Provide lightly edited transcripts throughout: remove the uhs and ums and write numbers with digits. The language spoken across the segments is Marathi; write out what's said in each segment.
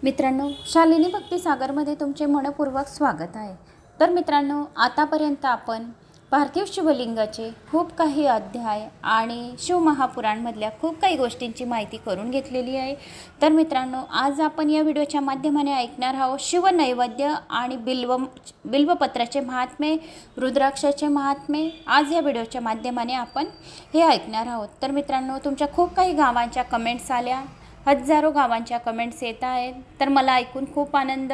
मित्रांनो, शालिनी भक्तिसागरमध्ये तुमचे मनपूर्वक स्वागत आहे। तर मित्रांनो, आतापर्यंत आपण पार्थिव शिवलिंगाचे खूप काही अध्याय आणि शिवमहापुराणमधल्या खूप काही गोष्टींची माहिती करून घेतलेली आहे। तर मित्रांनो, आज आपण या व्हिडिओच्या माध्यमाने ऐकणार आहोत शिवनैवेद्य आणि बिल्वपत्राचे महात्म्य, रुद्राक्षाचे महात्म्य। आज या व्हिडिओच्या माध्यमाने आपण हे ऐकणार आहोत। तर मित्रांनो, तुमच्या खूप काही गावांच्या कमेंट्स आल्या, हजारो गावांच्या कमेंट्स येत आहेत। तर मला ऐकून खूप आनंद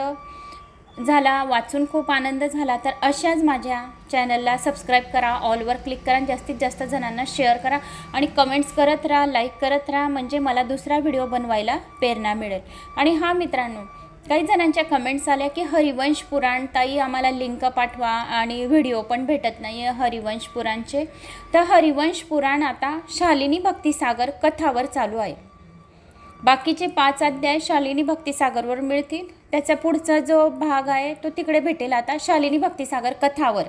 झाला, वाचून खूप आनंद झाला। तर अशाच माझ्या चॅनलला सबस्क्राईब करा, ऑलवर क्लिक करा, जास्तीत जास्त जणांना शेअर करा आणि कमेंट्स करत राहा, लाईक करत राहा, म्हणजे मला दुसरा व्हिडिओ बनवायला प्रेरणा मिळेल। आणि हां मित्रांनो, काही जणांच्या कमेंट्स आल्या की हरिवंश पुराण ताई आम्हाला लिंक पाठवा आणि व्हिडिओ पण भेटत नाही आहे हरिवंश पुराणचे। तर हरिवंश पुराण आता शालिनी भक्तिसागर कथावर चालू आहे। बाकीचे 5 अध्याय शालिनी भक्तिसागरवर मिळतील, त्याचा पुढचा जो भाग आहे तो तिकडे भेटेल आता शालिनी भक्तिसागर कथावर।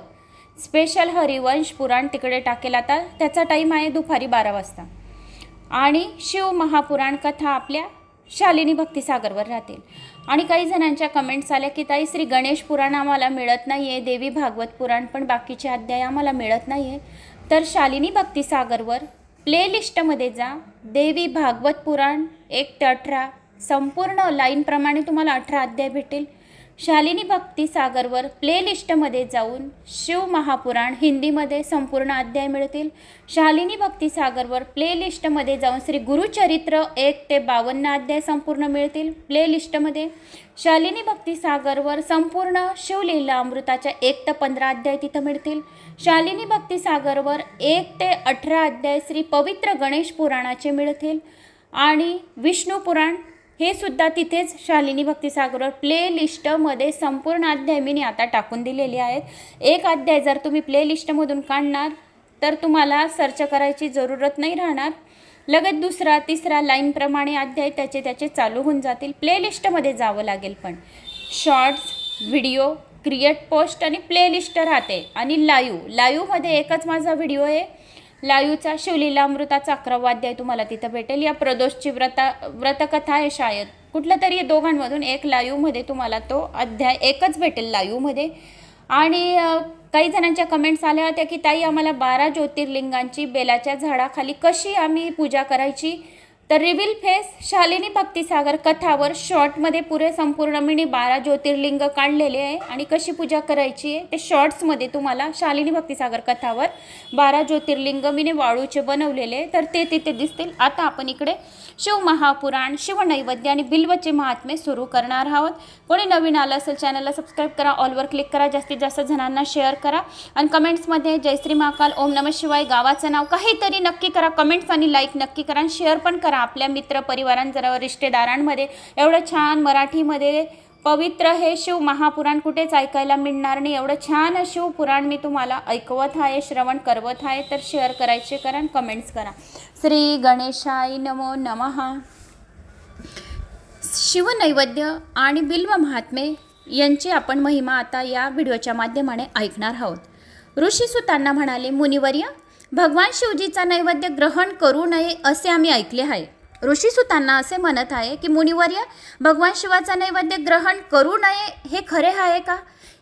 स्पेशल हरिवंश पुराण तिकडे टाकेल आता, त्याचा टाईम आहे दुपारी 12 वाजता। आणि शिव महापुराण कथा आपल्या शालिनी भक्तिसागरवर राहतील। आणि काही जणांच्या कमेंट्स आल्या की ताई श्री गणेश पुराण आम्हाला मिळत नाही आहे, देवी भागवत पुराण पण बाकीचे अध्याय आम्हाला मिळत नाही आहे। तर शालिनी भक्तिसागरवर प्लेलिस्टमध्ये जा, देवी भागवत पुराण 1 ते 18 संपूर्ण लाईनप्रमाणे तुम्हाला 18 अध्याय भेटेल। शालिनी भक्तिसागरवर प्लेलिस्टमध्ये जाऊन शिव महापुराण हिंदीमध्ये संपूर्ण अध्याय मिळतील। शालिनी भक्तिसागरवर प्लेलिस्टमध्ये जाऊन श्री गुरुचरित्र 1 ते 52 अध्याय संपूर्ण मिळतील प्लेलिस्टमध्ये। शालिनी भक्तिसागरवर संपूर्ण शिवलीला अमृताच्या 1 ते 15 अध्याय तिथं मिळतील। शालिनी भक्तिसागरवर 1 ते 18 अध्याय श्री पवित्र गणेश पुराणाचे मिळतील। आणि विष्णू पुराण हे सुद्धा तिथेच शालिनी भक्तिसागरवर प्लेलिस्टमध्ये संपूर्ण अध्याय मी आता टाकून दिलेले आहेत। एक अध्याय जर तुम्ही प्लेलिस्टमधून काढणार तर तुम्हाला सर्च करायची जरूरत नाही राहणार, लगेच दुसरा तिसरा लाईनप्रमाणे अध्याय त्याचे चालू होऊन जातील। प्लेलिस्टमध्ये जावं लागेल, पण शॉर्ट्स, व्हिडिओ, क्रिएट पोस्ट आणि प्लेलिस्ट राहते। आणि लाईव्हमध्ये एकच माझा व्हिडिओ आहे, लाईव्हचा शिवलीला अमृताचा 11वा अध्याय तुम्हाला तिथं भेटेल। या प्रदोषची व्रतकथा आहे, शायद कुठलं तरी दोघांमधून एक लाईव्हमध्ये तुम्हाला तो अध्याय एकच भेटेल लाईव्हमध्ये। आणि काही जणांच्या कमेंट्स आल्या होत्या की ताई आम्हाला 12 ज्योतिर्लिंगांची बेलाच्या झाडाखाली कशी आम्ही पूजा करायची। तर रिव्हील फेस शालिनी भक्तिसागर कथावर शॉर्टमध्ये पुरे संपूर्ण मी 12 ज्योतिर्लिंग काढलेले आहे आणि कशी पूजा करायची आहे ते शॉर्ट्समध्ये तुम्हाला शालिनी भक्तिसागर कथावर 12 ज्योतिर्लिंग मी वाळूचे बनवलेले, तर ते तिथे दिसतील। आता आपण इकडे शिव महापुराण, शिवनैवेद्य आणि बिल्वचे महात्म्य सुरू करणार आहोत। कोणी नवीन आलं असेल चॅनलला सबस्क्राईब करा, ऑलवर क्लिक करा, जास्तीत जास्त जणांना शेअर करा आणि कमेंट्समध्ये जय श्री महाकाल, ओम नमः शिवाय, गावाचं नाव काहीतरी नक्की करा। कमेंट्स आणि लाईक नक्की करा आणि शेअर पण करा आपल्या मित्र परिवारांजरा, रिश्तेदारांमध्ये। एवढं छान मराठीमध्ये पवित्र हे शिव महापुराण कुठेच ऐकायला मिळणार नाही, एवढं छान शिवपुराण मी तुम्हाला ऐकवत आहे, श्रवण करवत आहे। तर शेअर करायचे करा आणि कमेंट्स करा। श्री गणेशाय नमो नमः। शिवनैवेद्य आणि बिल्व महात्म्य यांची आपण महिमा आता या व्हिडिओच्या माध्यमाने ऐकणार आहोत। ऋषीसुतांना म्हणाले, मुनिवर्य, भगवान शिवजीचा नैवेद्य ग्रहण करू नये असे आम्ही ऐकले आहे। ऋषीसुतांना असे म्हणत आहे की मुनिवर्य, भगवान शिवाचा नैवेद्य ग्रहण करू नये हे खरे आहे का?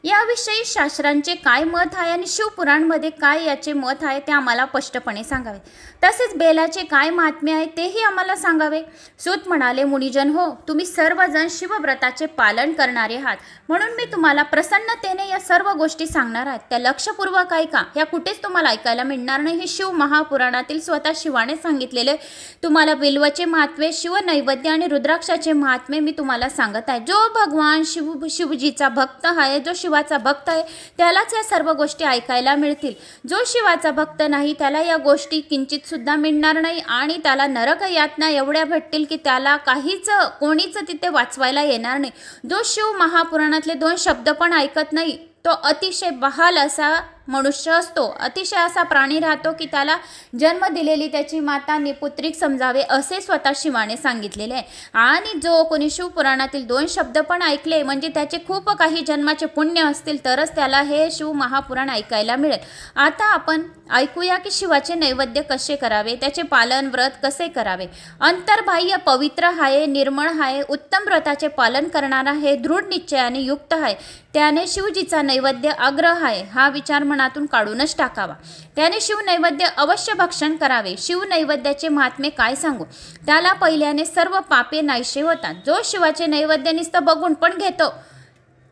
याविषयी शास्त्रांचे काय मत आहे आणि शिवपुराणमध्ये काय याचे मत आहे ते आम्हाला स्पष्टपणे सांगावे। तसेच बेलाचे काय महात्म्य आहे तेही आम्हाला सांगावे। सूत म्हणाले, मुनिजन हो, तुम्ही सर्वजण शिवव्रताचे पालन करणारे आहात, म्हणून मी तुम्हाला प्रसन्नतेने या सर्व गोष्टी सांगणार आहे। त्या लक्षपूर्वक ऐका, ह्या कुठेच तुम्हाला ऐकायला मिळणार नाही। हे शिव महापुराणातील स्वतः शिवाने सांगितलेले तुम्हाला बिल्वचे महात्म्य, शिवनैवेद्य आणि रुद्राक्षाचे महात्म्य मी तुम्हाला सांगत आहे। जो भगवान शिवजीचा भक्त आहे, जो शिवाचा भक्त आहे, त्यालाच या सर्व गोष्टी ऐकायला मिळतील। जो शिवाचा भक्त नाही त्याला या गोष्टी किंचित सुद्धा मिळणार नाही आणि त्याला नरक यातना एवढ्या भेटतील की त्याला कोणीच तिथे वाचवायला येणार नाही। जो शिव महापुराणातले 2 शब्द पण ऐकत नाही तो अतिशय बहाल असा मनुष्य असतो, अतिशय असा प्राणी राहतो की त्याला जन्म दिलेली त्याची माता निपुत्रिक समजावे असे स्वतः शिवाने सांगितलेले आहे. आणि जो कोणी शिवपुराणातील 2 शब्द पण ऐकले म्हणजे त्याचे खूप काही जन्माचे पुण्य असतील तरच त्याला हे शिव महापुराण ऐकायला मिळेल. आता आपण ऐकूया की शिवाचे नैवेद्य कसे करावे, त्याचे पालन व्रत कसे करावे. अंतर्बाह्य पवित्र आहे, निर्मळ आहे, उत्तम व्रताचे पालन करणारा आहे, दृढ निश्चयाने युक्त आहे, त्याने शिवजीचा नैवेद्य आग्रह आहे हा विचार मनातून काढूनच टाकावा. त्याने शिव नैवेद्य अवश्य भक्षण करावे. शिव नैवेद्याचे महात्म्य काय सांगू, त्याला पहिल्याने सर्व पापे नाहीसे होतात. जो शिवाचे नैवेद्य नुसतं बघून पण घेतो,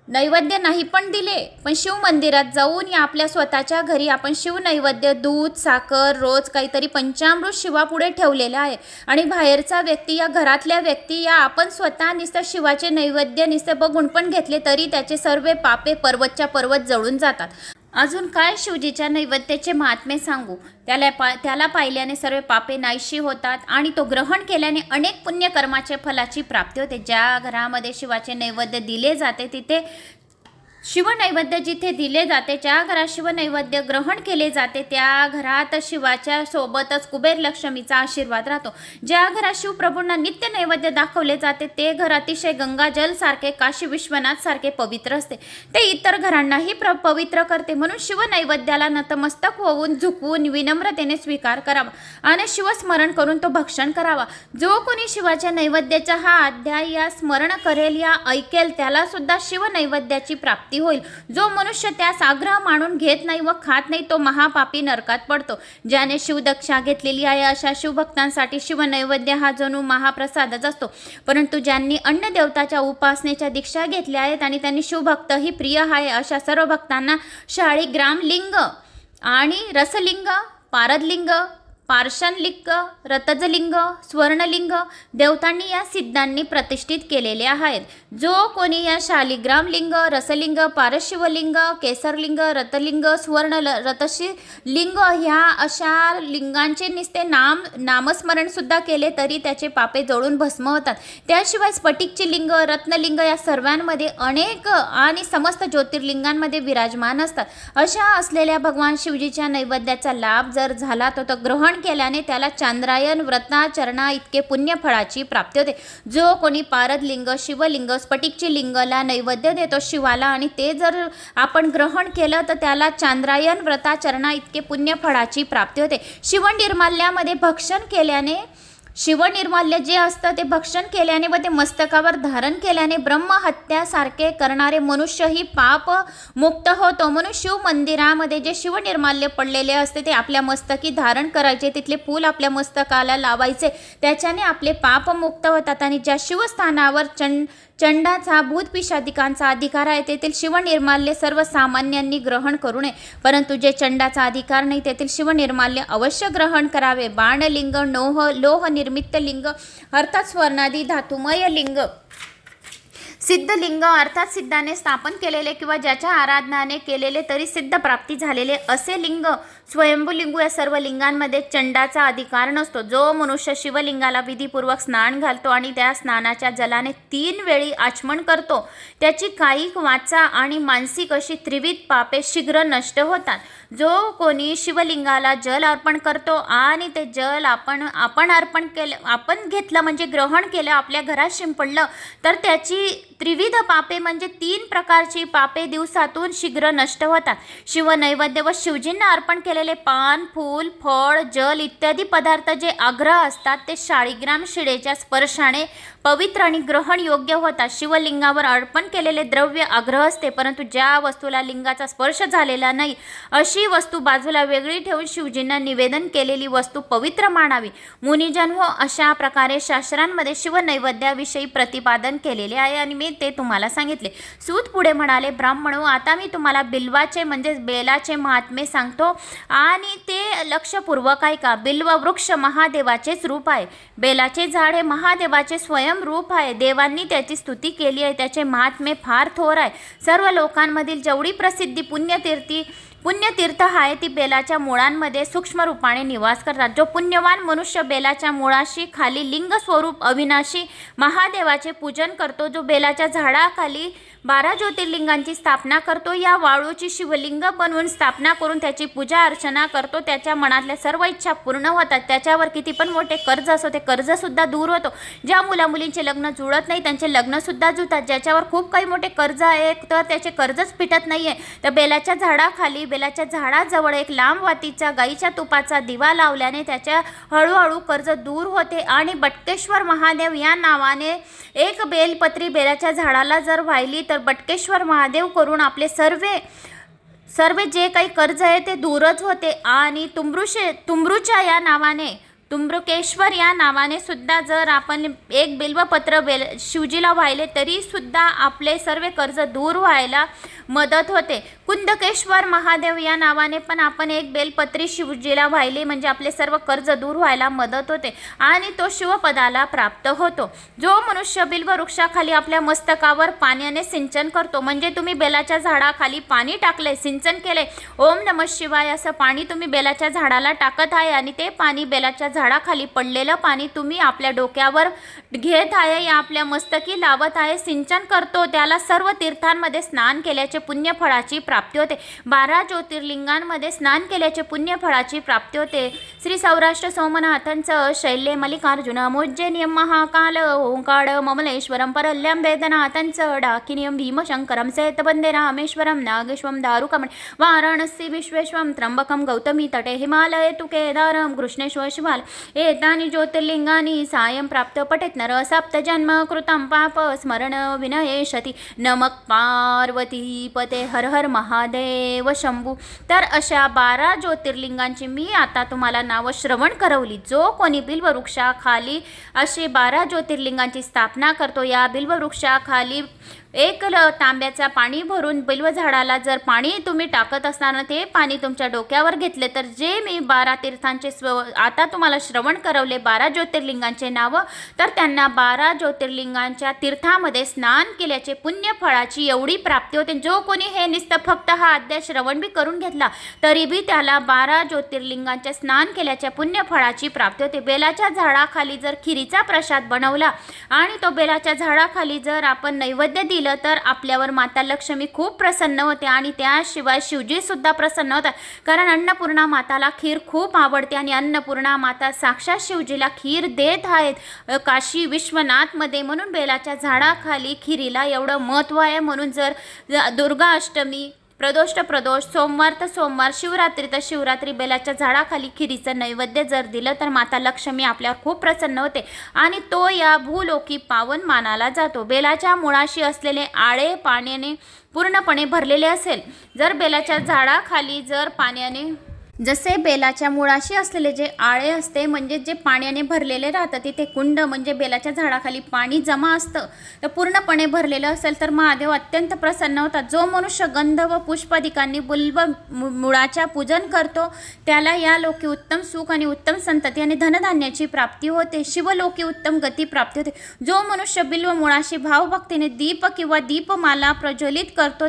नैवेद्य नाही पण दिले, पण शिव मंदिरात जाऊन या आपल्या स्वतःच्या घरी आपण शिव नैवेद्य दूध साखर रोज काहीतरी पंचामृत शिवापुढे ठेवलेलं आहे आणि बाहेरचा व्यक्ती या घरातल्या व्यक्ती या आपण स्वतः नुसतं शिवाचे नैवेद्य नुसतं बघून पण घेतले तरी त्याचे सर्व पापे पर्वतच्या पर्वत जळून जातात. अजून काय शिवजीच्या नैवेद्याचे महात्म्य सांगू, त्याला पाहिल्याने सर्व पापे नाहीशी होतात आणि तो ग्रहण केल्याने अनेक पुण्यकर्माचे फलाची प्राप्ती होते. ज्या घरामध्ये शिवाचे नैवेद्य दिले जाते तिथे शिवनैवेद्य जिथे दिले जाते, ज्या घरात शिवनैवेद्य ग्रहण केले जाते त्या घरात शिवाच्या सोबतच कुबेर लक्ष्मीचा आशीर्वाद राहतो. ज्या घरात शिवप्रभूंना नित्य नैवेद्य दाखवले जाते ते घर अतिशय गंगाजल सारखे काशी विश्वनाथ सारखे पवित्र असते. ते इतर घरांनाही पवित्र करते. म्हणून शिवनैवेद्याला नतमस्तक होऊन झुकवून विनम्रतेने स्वीकार करावा आणि शिवस्मरण करून तो भक्षण करावा. जो कोणी शिवाच्या नैवेद्याचा हा अध्याय या स्मरण करेल या ऐकेल त्याला सुद्धा शिवनैवेद्याची प्राप्ती होईल. जो मनुष्य त्यास आग्रह मानून घेत नाही व खात नाही तो महापापी नरकात पडतो. ज्याने शिवदक्षा घेतलेली आहे अशा शिवभक्तांसाठी शिवनैवेद्य हा जणू महाप्रसादच असतो. परंतु ज्यांनी अन्न देवताच्या उपासनेच्या दीक्षा घेतल्या आहेत आणि त्यांनी शिवभक्त ही प्रिय आहे अशा सर्व भक्तांना शाळीग्राम लिंग आणि रसलिंग पारदलिंग पार्शनलिंग रतजलिंग स्वर्णलिंग देवतांनी या सिद्धांनी प्रतिष्ठित केलेले आहेत. जो कोणी या शालिग्राम लिंग रसलिंग पारशिवलिंग केसरलिंग रतलिंग स्वर्ण रतशी लिंग ह्या अशा लिंगांचे नुसते नामस्मरण सुद्धा केले तरी त्याचे पापे जळून भस्म होतात. त्याशिवाय स्फटिकचे लिंग रत्नलिंग या सर्वांमध्ये अनेक आणि समस्त ज्योतिर्लिंगांमध्ये विराजमान असतात. अशा असलेल्या भगवान शिवजीच्या नैवेद्याचा लाभ जर झाला तो ग्रहण केल्याने त्याला चांद्रायन व्रताचरणा इतके पुण्यफळाची प्राप्ती होते. जो कोणी पारदलिंग शिवलिंग स्फटिकची लिंगला नैवेद्य देतो शिवाला आणि ते जर आपण ग्रहण केलं तर त्याला चांद्रायन व्रताचरणा इतके पुण्यफळाची प्राप्ती होते. शिवनिर्माल्यामध्ये भक्षण केल्याने शिवनिर्माल्य जे असतं ते भक्षण केल्याने व ते मस्तकावर धारण केल्याने ब्रह्महत्यासारखे करणारे मनुष्यही पाप मुक्त होतो. म्हणून शिव मंदिरामध्ये जे शिवनिर्माल्य पडलेले असते ते आपल्या मस्तकी धारण करायचे, तिथले फूल आपल्या मस्तकाला लावायचे, त्याच्याने आपले पाप मुक्त होतात. आणि ज्या शिवस्थानावर चंडाचा भूतपिशादिकांचा अधिकार आहे तेथील शिवनिर्माल्य सर्वसामान्यांनी ग्रहण करू नये. परंतु जे चंडाचा अधिकार नाही तेथील शिवनिर्माल्य अवश्य ग्रहण करावे. बाणलिंग लोह निर्मित लिंग अर्थात स्वर्णादी धातुमय लिंग सिद्धलिंग अर्थात सिद्धाने स्थापन केलेले किंवा ज्याच्या आराधनाने केलेले तरी सिद्ध प्राप्ती झालेले असे लिंग स्वयंभूलिंग या सर्व लिंगांमध्ये चंडाचा अधिकार नसतो. जो मनुष्य शिवलिंगाला विधीपूर्वक स्नान घालतो आणि त्या स्नानाच्या जलाने 3 वेळी आचमन करतो त्याची कायिक वाचा आणि मानसिक अशी त्रिविध पापे शीघ्र नष्ट होतात. जो कोणी शिवलिंगाला जल अर्पण करतो आणि ते जल आपण अर्पण केलं आपण घेतलं म्हणजे ग्रहण केलं आपल्या घरात शिंपडलं तर त्याची त्रिविध पापे म्हणजे 3 प्रकारची पापे दिवसातून शीघ्र नष्ट होतात. शिवनैवेद्य व शिवजींना अर्पण केलेले पान फूल फळ जल इत्यादी पदार्थ जे आग्रह असतात ते शाळीग्राम शिडेच्या स्पर्शाने पवित्र आणि ग्रहण योग्य होतात. शिवलिंगावर अर्पण केलेले द्रव्य आग्रह असते परंतु ज्या वस्तूला लिंगाचा स्पर्श झालेला नाही अशी वस्तू बाजूला वेगळी ठेवून शिवजींना निवेदन केलेली वस्तू पवित्र मानावी. मुनिजन हो अशा प्रकारे शास्त्रांमध्ये शिवनैवेद्याविषयी प्रतिपादन केलेले आहे आणि मी ते तुम्हाला सांगितले. सूत पुढे म्हणाले, ब्राह्मणो आता मी तुम्हाला बिल्वाचे म्हणजे बेलाचे महात्म्य सांगतो आणि ते लक्षपूर्वक ऐका. बिल्व वृक्ष महादेवाचेच रूप आहे. बेलाचे झाड हे महादेवाचे स्वयं रूप आहे. देवांनी त्याची स्तुती केली आहे. त्याचे महात्म्य फार थोर आहे. सर्व लोकांमधील जेवढी प्रसिद्धी पुण्यतीर्थी पुण्यतीर्थ आहे ती बेलाच्या मुळांमध्ये सूक्ष्म रूपाने निवास करतात। जो पुण्यवान मनुष्य बेलाच्या मुळाशी खाली लिंग स्वरूप अविनाशी महादेवाचे पूजन करतो, जो बेलाच्या झाडाखाली 12 ज्योतिर्लिंगांची स्थापना करतो, या वाळूची शिवलिंग बनवून स्थापना करून त्याची पूजा अर्चना करतो, त्याच्या मनातल्या सर्व इच्छा पूर्ण होतात। त्याच्यावर किती पण मोठे कर्ज असो ते कर्ज सुद्धा दूर होतो। ज्या मुलामुलींचे लग्न जुळत नाही त्यांचे लग्न सुद्धा जुळतात। ज्याच्यावर खूप काही मोठे कर्ज आहे तर त्याचे कर्जच फिटत नाहीये, तर बेलाच्या झाडाखाली बेलाच्या झाडाजवळ एक लांब वातीचा गाईच्या तुपाचा दिवा लावल्याने त्याच्या हळूहळू कर्ज दूर होते। आणि बटकेश्वर महादेव या नावाने एक बेलपत्री बेलाच्या झाडाला जर वाहिली तर बटकेश्वर महादेव करून आपले सर्व जे काही कर्ज आहे ते दूरच होते। आणि तुंबरूच्या या नावाने तुंबरुकेश्वर या नावाने सुद्धा जर आपण एक बिल्वपत्र शिवजीला वाहिले तरी सुद्धा आपले सर्व कर्ज दूर व्हायला मदत होते। कुंदकेश्वर महादेव या नावाने पण आपण एक बेलपत्री शिवजीला वाहिले म्हणजे आपले सर्व कर्ज दूर व्हायला मदत होते आणि तो शिवपदाला प्राप्त होतो। जो मनुष्य बिल्व वृक्षाखाली आपल्या मस्तकावर पाण्याने सिंचन करतो, म्हणजे तुम्ही बेलाच्या झाडाखाली पाणी टाकले, सिंचन केले, ओम नमः शिवाय असं पाणी तुम्ही बेलाच्या झाडाला टाकत आहे आणि ते पाणी बेलाच्या झाडाखाली पडलेलं पाणी तुम्ही आपल्या डोक्यावर घेत आहे या आपल्या मस्तकी लावत आहे, सिंचन करतो, त्याला सर्व तीर्थांमध्ये स्नान केल्याचे पुण्यफळाची प्राप्ती होते। 12 ज्योतिर्लिंगांमध्ये स्नान केल्याचे पुण्यफळाची प्राप्ती होते। श्री सौराष्ट्र सोमनाथांचं शैल्य मल्लिकार्जुन मोज्जेनियम महाकाल ओंकार ममलेश्वरम परल्यम वेदनाथांचं डाकिनियम भीमशंकरम सेतबंदे रामेश्वरम नागेश्वरम दारुकमण वाराणसी विश्वेश्वरम त्र्यंबकम गौतमी तटे हिमालय तु केदारम कृष्णेश्वर शिवाल एतानि ज्योतिर्लिंगानि सायं प्राप्त पठेत नर सप्त जन्म कृतं पाप स्मरण विनयेशति नमः पार्वती पते हर हर महादेव शंभू। तर अशा 12 ज्योतिर्लिंगांची मी आता तुम्हाला नाव श्रवण करवली। जो कोणी बिल्ववृक्षाखाली असे 12 ज्योतिर्लिंगांची स्थापना करतो, या बिल्ववृक्षाखाली एक तांब्याचा पाणी भरून बिल्व झाडाला जर पाणी तुम्ही टाकत असताना ते पाणी तुमच्या डोक्यावर घेतले तर जे मी 12 तीर्थांचे आता तुम्हाला श्रवण करवले 12 ज्योतिर्लिंगांचे नाव, तर त्यांना 12 ज्योतिर्लिंगांच्या तीर्थामध्ये स्नान केल्याचे पुण्यफळाची एवढी प्राप्ती होते। जो कोणी हे नुसतं फक्त हा अध्याय श्रवण बी करून घेतला तरी बी त्याला 12 ज्योतिर्लिंगांचे स्नान केल्याच्या पुण्यफळाची प्राप्ती होते। बेलाच्या झाडाखाली जर खिरीचा प्रसाद बनवला आणि तो बेलाच्या झाडाखाली जर आपण नैवेद्य दिलं तर आपल्यावर माता लक्ष्मी खूप प्रसन्न होते आणि त्याशिवाय शिवजी सुद्धा प्रसन्न होतात, कारण अन्नपूर्णा माताला खीर खूप आवडते आणि अन्नपूर्णा माता साक्षात शिवजीला खीर देत आहेत काशी विश्वनाथमध्ये। म्हणून बेलाच्या झाडाखाली खिरीला एवढं महत्त्व आहे। म्हणून जर दुर्गा अष्टमी प्रदोष सोमवार तर सोमवार, शिवरात्री तर शिवरात्री बेलाच्या झाडाखाली खिरीचं नैवेद्य जर दिलं तर माता लक्ष्मी आपल्यावर खूप प्रसन्न होते आणि तो या भूलोकी पावन मानाला जातो। बेलाच्या मुळाशी असलेले आळे पाण्याने पूर्णपणे भरलेले असेल, जर बेलाच्या झाडाखाली जर पाण्याने जसे बेलाच्या मुळाशी असलेले जे आळे असते म्हणजे जे पाण्याने भरलेले राहतं तिथे कुंड म्हणजे बेलाच्या झाडाखाली पाणी जमा असतं तर पूर्णपणे भरलेलं असेल तर महादेव अत्यंत प्रसन्न होतात। जो मनुष्य गंध व पुष्पादिकांनी बिल्व मुळाच्या पूजन करतो त्याला या लोकी उत्तम सुख आणि उत्तम संतती आणि धनधान्याची प्राप्ती होते, शिवलोकी उत्तम गती प्राप्ती होते। जो मनुष्य बिल्व मुळाशी भावभक्तीने दीप किंवा दीपमाला प्रज्वलित करतो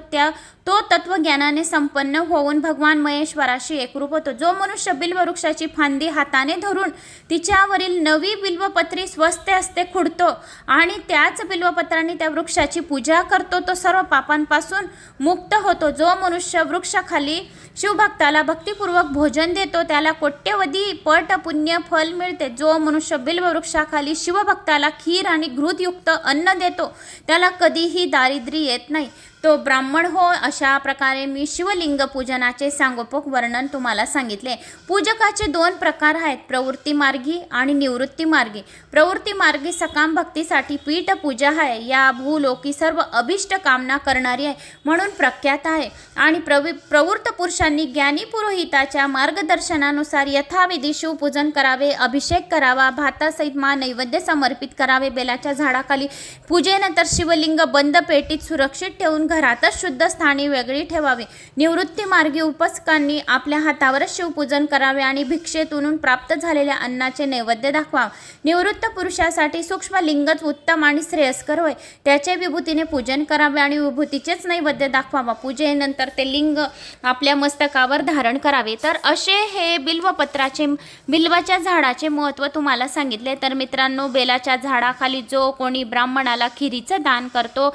तो तत्वज्ञानाने संपन्न होऊन भगवान महेश्वराशी एकरूप होतो। जो मनुष्य बिल्व वृक्षाची फांदी हाताने धरून तिच्यावरील नवी बिल्वपत्री स्वस्ते असते खुडतो आणि त्याच बिल्वपत्रांनी त्या वृक्षाची पूजा करतो तो सर्व पापांपासून मुक्त होतो। जो मनुष्य वृक्षाखाली शिवभक्ताला भक्तिपूर्वक भोजन देतो त्याला कोट्यवधी पट पुण्य फल मिळते। जो मनुष्य बिल्व वृक्षाखाली शिवभक्ताला खीर आणि घृतयुक्त अन्न देतो त्याला कधीही दारिद्र्य येत नाही, तो ब्राह्मण हो। अशा प्रकारे मी शिवलिंग पूजनाचे सांगोपक वर्णन तुम्हाला सांगितले। पूजकाचे 2 प्रकार आहेत, प्रवृत्ती मार्गी आणि निवृत्ती मार्गी। प्रवृत्ती मार्गी सकाम भक्तीसाठी पीठ पूजा आहे, या भूलोकी सर्व अभिष्ट कामना करणारी आहे म्हणून प्रख्यात आहे आणि प्रवृत्त पुरुषांनी ज्ञानी पुरोहिताच्या मार्गदर्शनानुसार यथाविधी शिवपूजन करावे, अभिषेक करावा, भातासहित नैवेद्य समर्पित करावे। बेलाच्या झाडाखाली पूजेनंतर शिवलिंग बंद पेटीत सुरक्षित ठेवून घरातच शुद्ध स्थानी वेगळी ठेवावी. निवृत्ती मार्गी उपासकांनी आपल्या हातावरच शिवपूजन करावे आणि भिक्षेतून प्राप्त झालेल्या अन्नाचे नैवेद्य दाखवावे. निवृत्त पुरुषासाठी सूक्ष्म लिंगच उत्तम आणि श्रेयस्कर होय. त्याचे विभूतीने पूजन करावे आणि विभूतीचेच नैवेद्य दाखवावा. पूजेनंतर ते लिंग आपल्या मस्तकावर धारण करावे. तर असे हे बिल्वाच्या झाडाचे महत्त्व तुम्हाला सांगितले. तर मित्रांनो, बेलाच्या झाडाखाली जो कोणी ब्राह्मणाला खिरीचं दान करतो,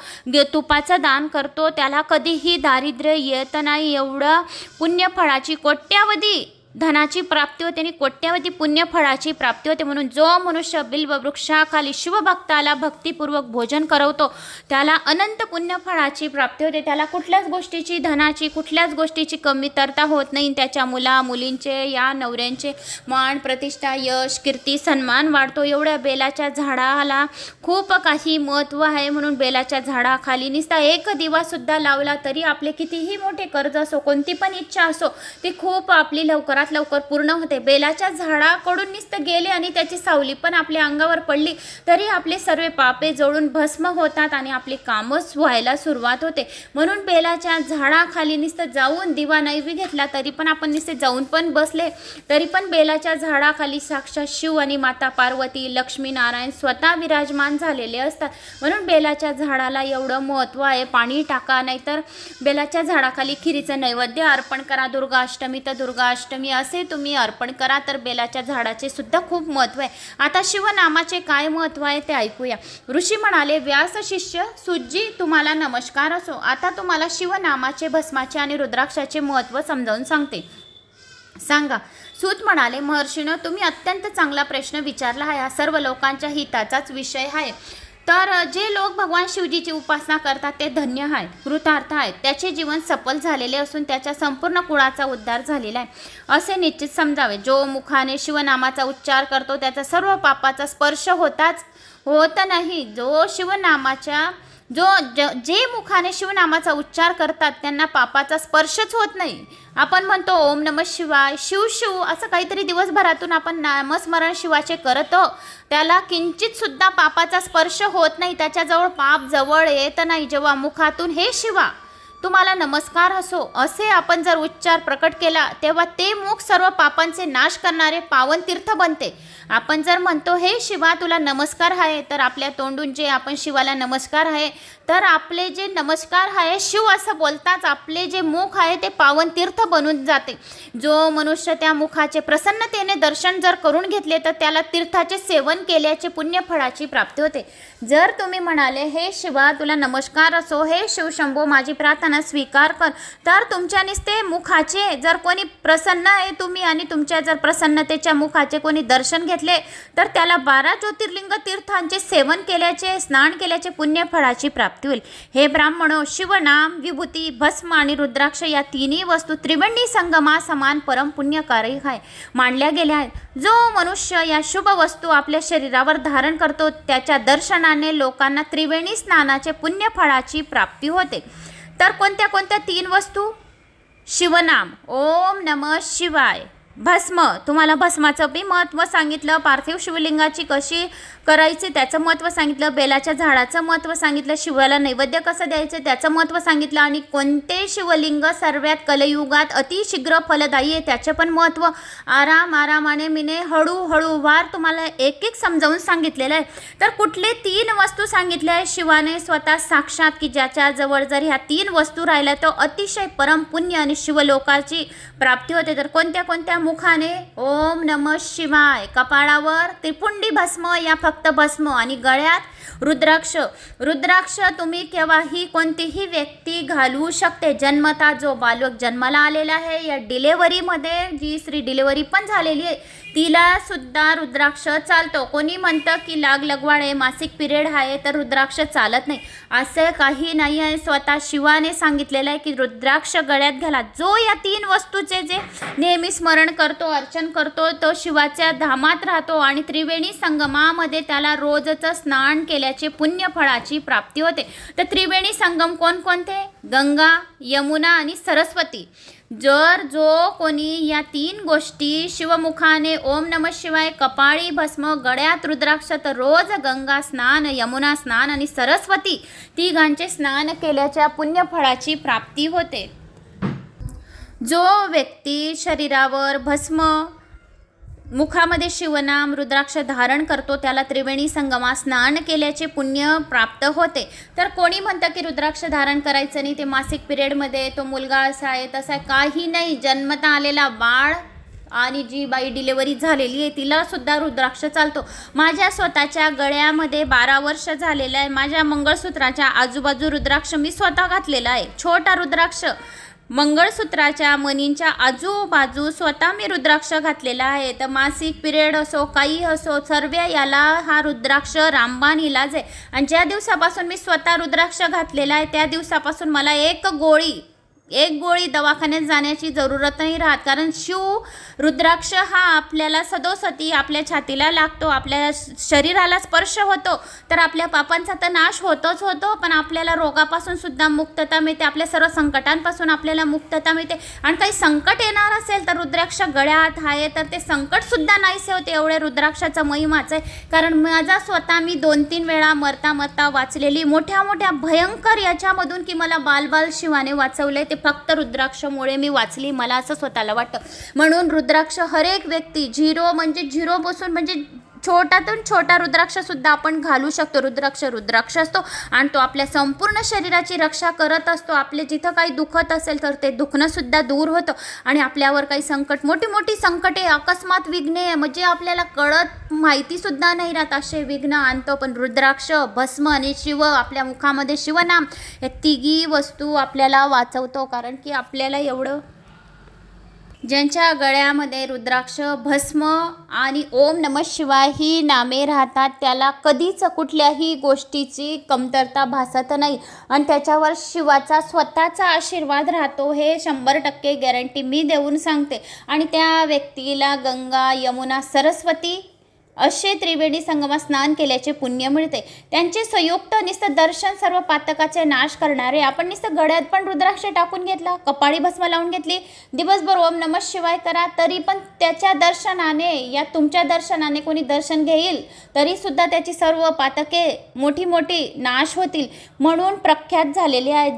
तुपाचं दान करतो, त्याला कधीही दारिद्र्य येत नाही. एवढं पुण्यफळाची कोट्यावधी धनाची प्राप्ती होते आणि कोट्यावधी पुण्यफळाची प्राप्ती होते. म्हणून जो मनुष्य बिल्व वृक्षाखाली शिवभक्ताला भक्तिपूर्वक भोजन करवतो त्याला अनंत पुण्यफळाची प्राप्ती होते. त्याला कुठल्याच गोष्टीची, धनाची कुठल्याच गोष्टीची कमतरता होत नाही. त्याच्या मुलींचे, या नवऱ्यांचे मान, प्रतिष्ठा, यश, कीर्ती, सन्मान वाढतो. एवढ्या बेलाच्या झाडाला खूप काही महत्त्व आहे. म्हणून बेलाच्या झाडाखाली नुसता एक दिवासुद्धा लावला तरी आपले कितीही मोठे कर्ज असो, कोणती पण इच्छा असो, ती खूप आपली लवकरात लवकर पूर्ण होते. बेलाच्या झाडाकडून नुसतं गेले आणि त्याची सावली पण आपल्या अंगावर पडली तरी आपले सर्व पापे जळून भस्म होतात आणि आपली कामच व्हायला सुरुवात होते. म्हणून बेलाच्या झाडाखाली नुसतं जाऊन दिवा नैवेद्य घेतला तरी पण आपण नुसते जाऊन पण बसले तरी पण बेलाच्या झाडाखाली साक्षात शिव आणि माता पार्वती, लक्ष्मी नारायण स्वतः विराजमान झालेले असतात. म्हणून बेलाच्या झाडाला एवढं महत्त्व आहे. पाणी टाका, नाहीतर बेलाच्या झाडाखाली खिरीचं नैवेद्य अर्पण करा. दुर्गाष्टमी तर दुर्गाष्टमी असे तुम्ही अर्पण करा. तर बेलाच्या झाडाचे सुद्धा खूप महत्त्व आहे. आता शिवनामाचे काय महत्त्व आहे ते ऐकूया. ऋषी म्हणाले, व्यास शिष्य सुजी तुम्हाला नमस्कार असो. आता तुम्हाला शिवनामाचे, भस्माचे आणि रुद्राक्षाचे महत्त्व समजावून सांगा. सूत म्हणाले, महर्षीनं तुम्ही अत्यंत चांगला प्रश्न विचारला आहे. हा सर्व लोकांच्या हिताचाच विषय आहे. तर जे लोक भगवान शिवजीची उपासना करतात ते धन्य आहेत, कृतार्थ आहेत. त्याचे जीवन सफल झालेले असून त्याच्या संपूर्ण कुळाचा उद्धार झालेला आहे असे निश्चित समजावे. जो मुखाने शिवनामाचा उच्चार करतो त्याचा सर्व पापाचा स्पर्श होत नाही. जे मुखाने शिवनामाचा उच्चार करतात त्यांना पापाचा स्पर्शच होत नाही. आपण म्हणतो ओम नमः शिवाय, शिव शिव असं काहीतरी दिवसभरातून आपण नामस्मरण शिवाचे करतो, त्याला किंचित सुद्धा पापाचा स्पर्श होत नाही. त्याच्याजवळ पाप जवळ येत नाही. जेव्हा मुखातून हे शिवा तुम्हाला नमस्कार असो असे आपण जर उच्चार प्रकट केला तेव्हा ते मुख सर्व पापांचे नाश करणारे पावन तीर्थ बनते. आपण जर म्हणतो हे शिवा तुला नमस्कार आहे, तर आपल्या तोंडून जे आपण शिवाला नमस्कार आहे, तर आपले जे नमस्कार आहे शिव असं बोलताच आपले जे मुख आहे ते पावन तीर्थ बनून जाते. जो मनुष्य त्या मुखाचे प्रसन्नतेने दर्शन जर करून घेतले तर त्याला तीर्थाचे सेवन केल्याचे पुण्यफळाची प्राप्ती होते. जर तुम्ही म्हणाले हे शिवा तुला नमस्कार असो, हे शिव शंभो माझी प्रार्थना स्वीकार कर, तर तुमच्या नुसते मुखाचे जर कोणी प्रसन्न आहे तुम्ही आणि तुमच्या जर प्रसन्नतेच्या मुखाचे कोणी दर्शन घेतले तर त्याला 12 ज्योतिर्लिंग तीर्थांचे सेवन केल्याचे, स्नान केल्याचे पुण्यफळाची प्राप्ती होईल. हे ब्राह्मणो, शिवनाम, विभूती, भस्म आणि रुद्राक्ष या तिन्ही वस्तू त्रिवेणी संगमा समान परम पुण्यकारी आहे मानल्या गेल्या आहेत. जो मनुष्य या शुभ वस्तू आपल्या शरीरावर धारण करतो त्याच्या दर्शनाने लोकांना त्रिवेणी स्नानाचे पुण्यफळाची प्राप्ती होते. तर कोणत्या कोणत्या 3 वस्तू? शिवनाम, ओम नमः शिवाय, भस्म, तुम्हाला भस्माचं बी महत्त्व सांगितलं, पार्थिव शिवलिंगाची कशी करायचे त्याचं महत्त्व सांगितलं, बेलाच्या झाडाचं महत्त्व सांगितलं, शिवाला नैवेद्य कसं द्यायचं त्याचं महत्त्व सांगितलं, आणि कोणते शिवलिंग सर्वात कलयुगात अतिशीघ्र फलदायी आहे त्याचे पण महत्त्व आरामाने मीने हळूहळूवार तुम्हाला एक एक समजावून सांगितलेलं आहे. तर कुठले 3 वस्तू सांगितल्या आहे शिवाने स्वतः साक्षात, की ज्याच्याजवळ जर ह्या 3 वस्तू राहिल्या तर अतिशय परम पुण्य आणि शिवलोकाची प्राप्ती होते. तर कोणत्या कोणत्या? मुखाने ओम नमः शिवाय, कपाळावर त्रिपुंडी भस्म या फक्त भस्म, आणि गळ्यात रुद्राक्ष तुम्ही केव्हाही कोणतीही व्यक्ती घालू शकते. जन्मता जो बालक जन्माला आलेला आहे, या डिलेवरीमध्ये जी स्त्री डिलेवरी पण झालेली आहे तिला सुद्धा रुद्राक्ष चालतो. कोणी म्हणतं की लगवाड आहे, मासिक पिरियड आहे तर रुद्राक्ष चालत नाही, असं काही नाही आहे. स्वतः शिवाने सांगितलेलं आहे की रुद्राक्ष गळ्यात घाला. जो या 3 वस्तूचे जे नेहमी स्मरण करतो, अर्चन करतो, तो शिवाच्या धामात राहतो आणि त्रिवेणी संगमामध्ये त्याला रोजचं स्नान केल्याचे पुण्यफळाची प्राप्ती होते. तर त्रिवेणी संगम कोणकोणते? गंगा, यमुना आणि सरस्वती. जर जो कोणी या 3 गोष्टी शिवमुखाने ओम नमः शिवाय, कपाळी भस्म, गळ्यात रुद्राक्ष, तर रोज गंगा स्नान, यमुना स्नान आणि सरस्वती तिघांचे स्नान केल्याच्या पुण्यफळाची प्राप्ती होते. जो व्यक्ती शरीरावर भस्म, मुखामध्ये शिवनाम, रुद्राक्ष धारण करतो त्याला त्रिवेणी संगमात स्नान केल्याचे पुण्य प्राप्त होते. तर कोणी म्हणतं की रुद्राक्ष धारण करायचं नाही, ते मासिक पिरियडमध्ये, तो मुलगा असा आहे तसा आहे. काही नाही, जन्मता आलेला बाळ आणि जी बाई डिलेवरी झालेली आहे तिला सुद्धा रुद्राक्ष चालतो. माझ्या स्वतःच्या गळ्यामध्ये 12 वर्ष झालेलं आहे. माझ्या मंगळसूत्राच्या आजूबाजू रुद्राक्ष मी स्वतः घातलेला आहे. छोटा रुद्राक्ष मंगळसूत्राच्या मणींच्या आजूबाजू स्वतः मी रुद्राक्ष घातलेला आहे. तर मासिक पिरियड असो काही असो, सर्व याला हा रुद्राक्ष रामबाण इलाज आहे. आणि ज्या दिवसापासून मी स्वतः रुद्राक्ष घातलेला आहे त्या दिवसापासून मला एक गोळी दवाखान्यात जाण्याची जरूरत नाही राहत. कारण शिव रुद्राक्ष हा आपल्याला सदोसती आपल्या छातीला लागतो, आपल्या शरीराला स्पर्श होतो, तर आपल्या पापांचा तर नाश होतोच होतो, पण आपल्याला रोगापासून सुद्धा मुक्तता मिळते, आपल्या सर्व संकटांपासून आपल्याला मुक्तता मिळते. आणि काही संकट येणार असेल तर रुद्राक्ष गळ्यात आहे तर ते संकटसुद्धा नाहीसे होते. एवढे रुद्राक्षाचा महिमाच आहे. कारण माझा स्वतः मी 2-3 वेळा मरता वाचलेली मोठ्या भयंकर याच्यामधून की मला बाल शिवाने वाचवले, ते फक्त रुद्राक्षामुळे मी वाचली, मला असं स्वतःला वाटतं. म्हणून रुद्राक्ष हर एक व्यक्ती 0 पासून म्हणजे छोटातून छोटा रुद्राक्ष सुद्धा आपण घालू शकतो. रुद्राक्ष असतो आणि तो आपल्या संपूर्ण शरीराची रक्षा करत असतो. आपले जिथं काही दुखत असेल तर ते दुखणं सुद्धा दूर होतं आणि आपल्यावर काही संकट, मोठी संकटे, अकस्मात विघ्ने म्हणजे आपल्याला कळत माहिती सुद्धा नाही राहत असे विघ्न आणतो. पण रुद्राक्ष, भस्म आणि शिव, आपल्या मुखामध्ये शिवनाम, हे तिघी वस्तू आपल्याला वाचवतो. कारण की आपल्याला एवढं, ज्यांच्या गळ्यामध्ये रुद्राक्ष, भस्म आणि ओम नमः शिवाय ही नामे राहतात त्याला कधीच कुठल्याही गोष्टीची कमतरता भासत नाही आणि त्याच्यावर शिवाचा स्वतःचा आशीर्वाद राहतो. हे 100% गॅरंटी मी देऊन सांगते. आणि त्या व्यक्तीला गंगा, यमुना, सरस्वती असे त्रिवेणी संगमात स्नान केल्याचे पुण्य मिळते. त्यांचे संयुक्त नुसतं दर्शन सर्व पातकाचे नाश करणारे. आपण नुसतं गळ्यात पण रुद्राक्ष टाकून घेतला, कपाळी भस्म लावून घेतली, दिवसभर ओम नमः शिवाय करा, तरी पण त्याच्या दर्शनाने या तुमच्या दर्शनाने कोणी दर्शन घेईल तरी सुद्धा त्याची सर्व पातके मोठी नाश होतील. म्हणून प्रख्यात झालेले आहे.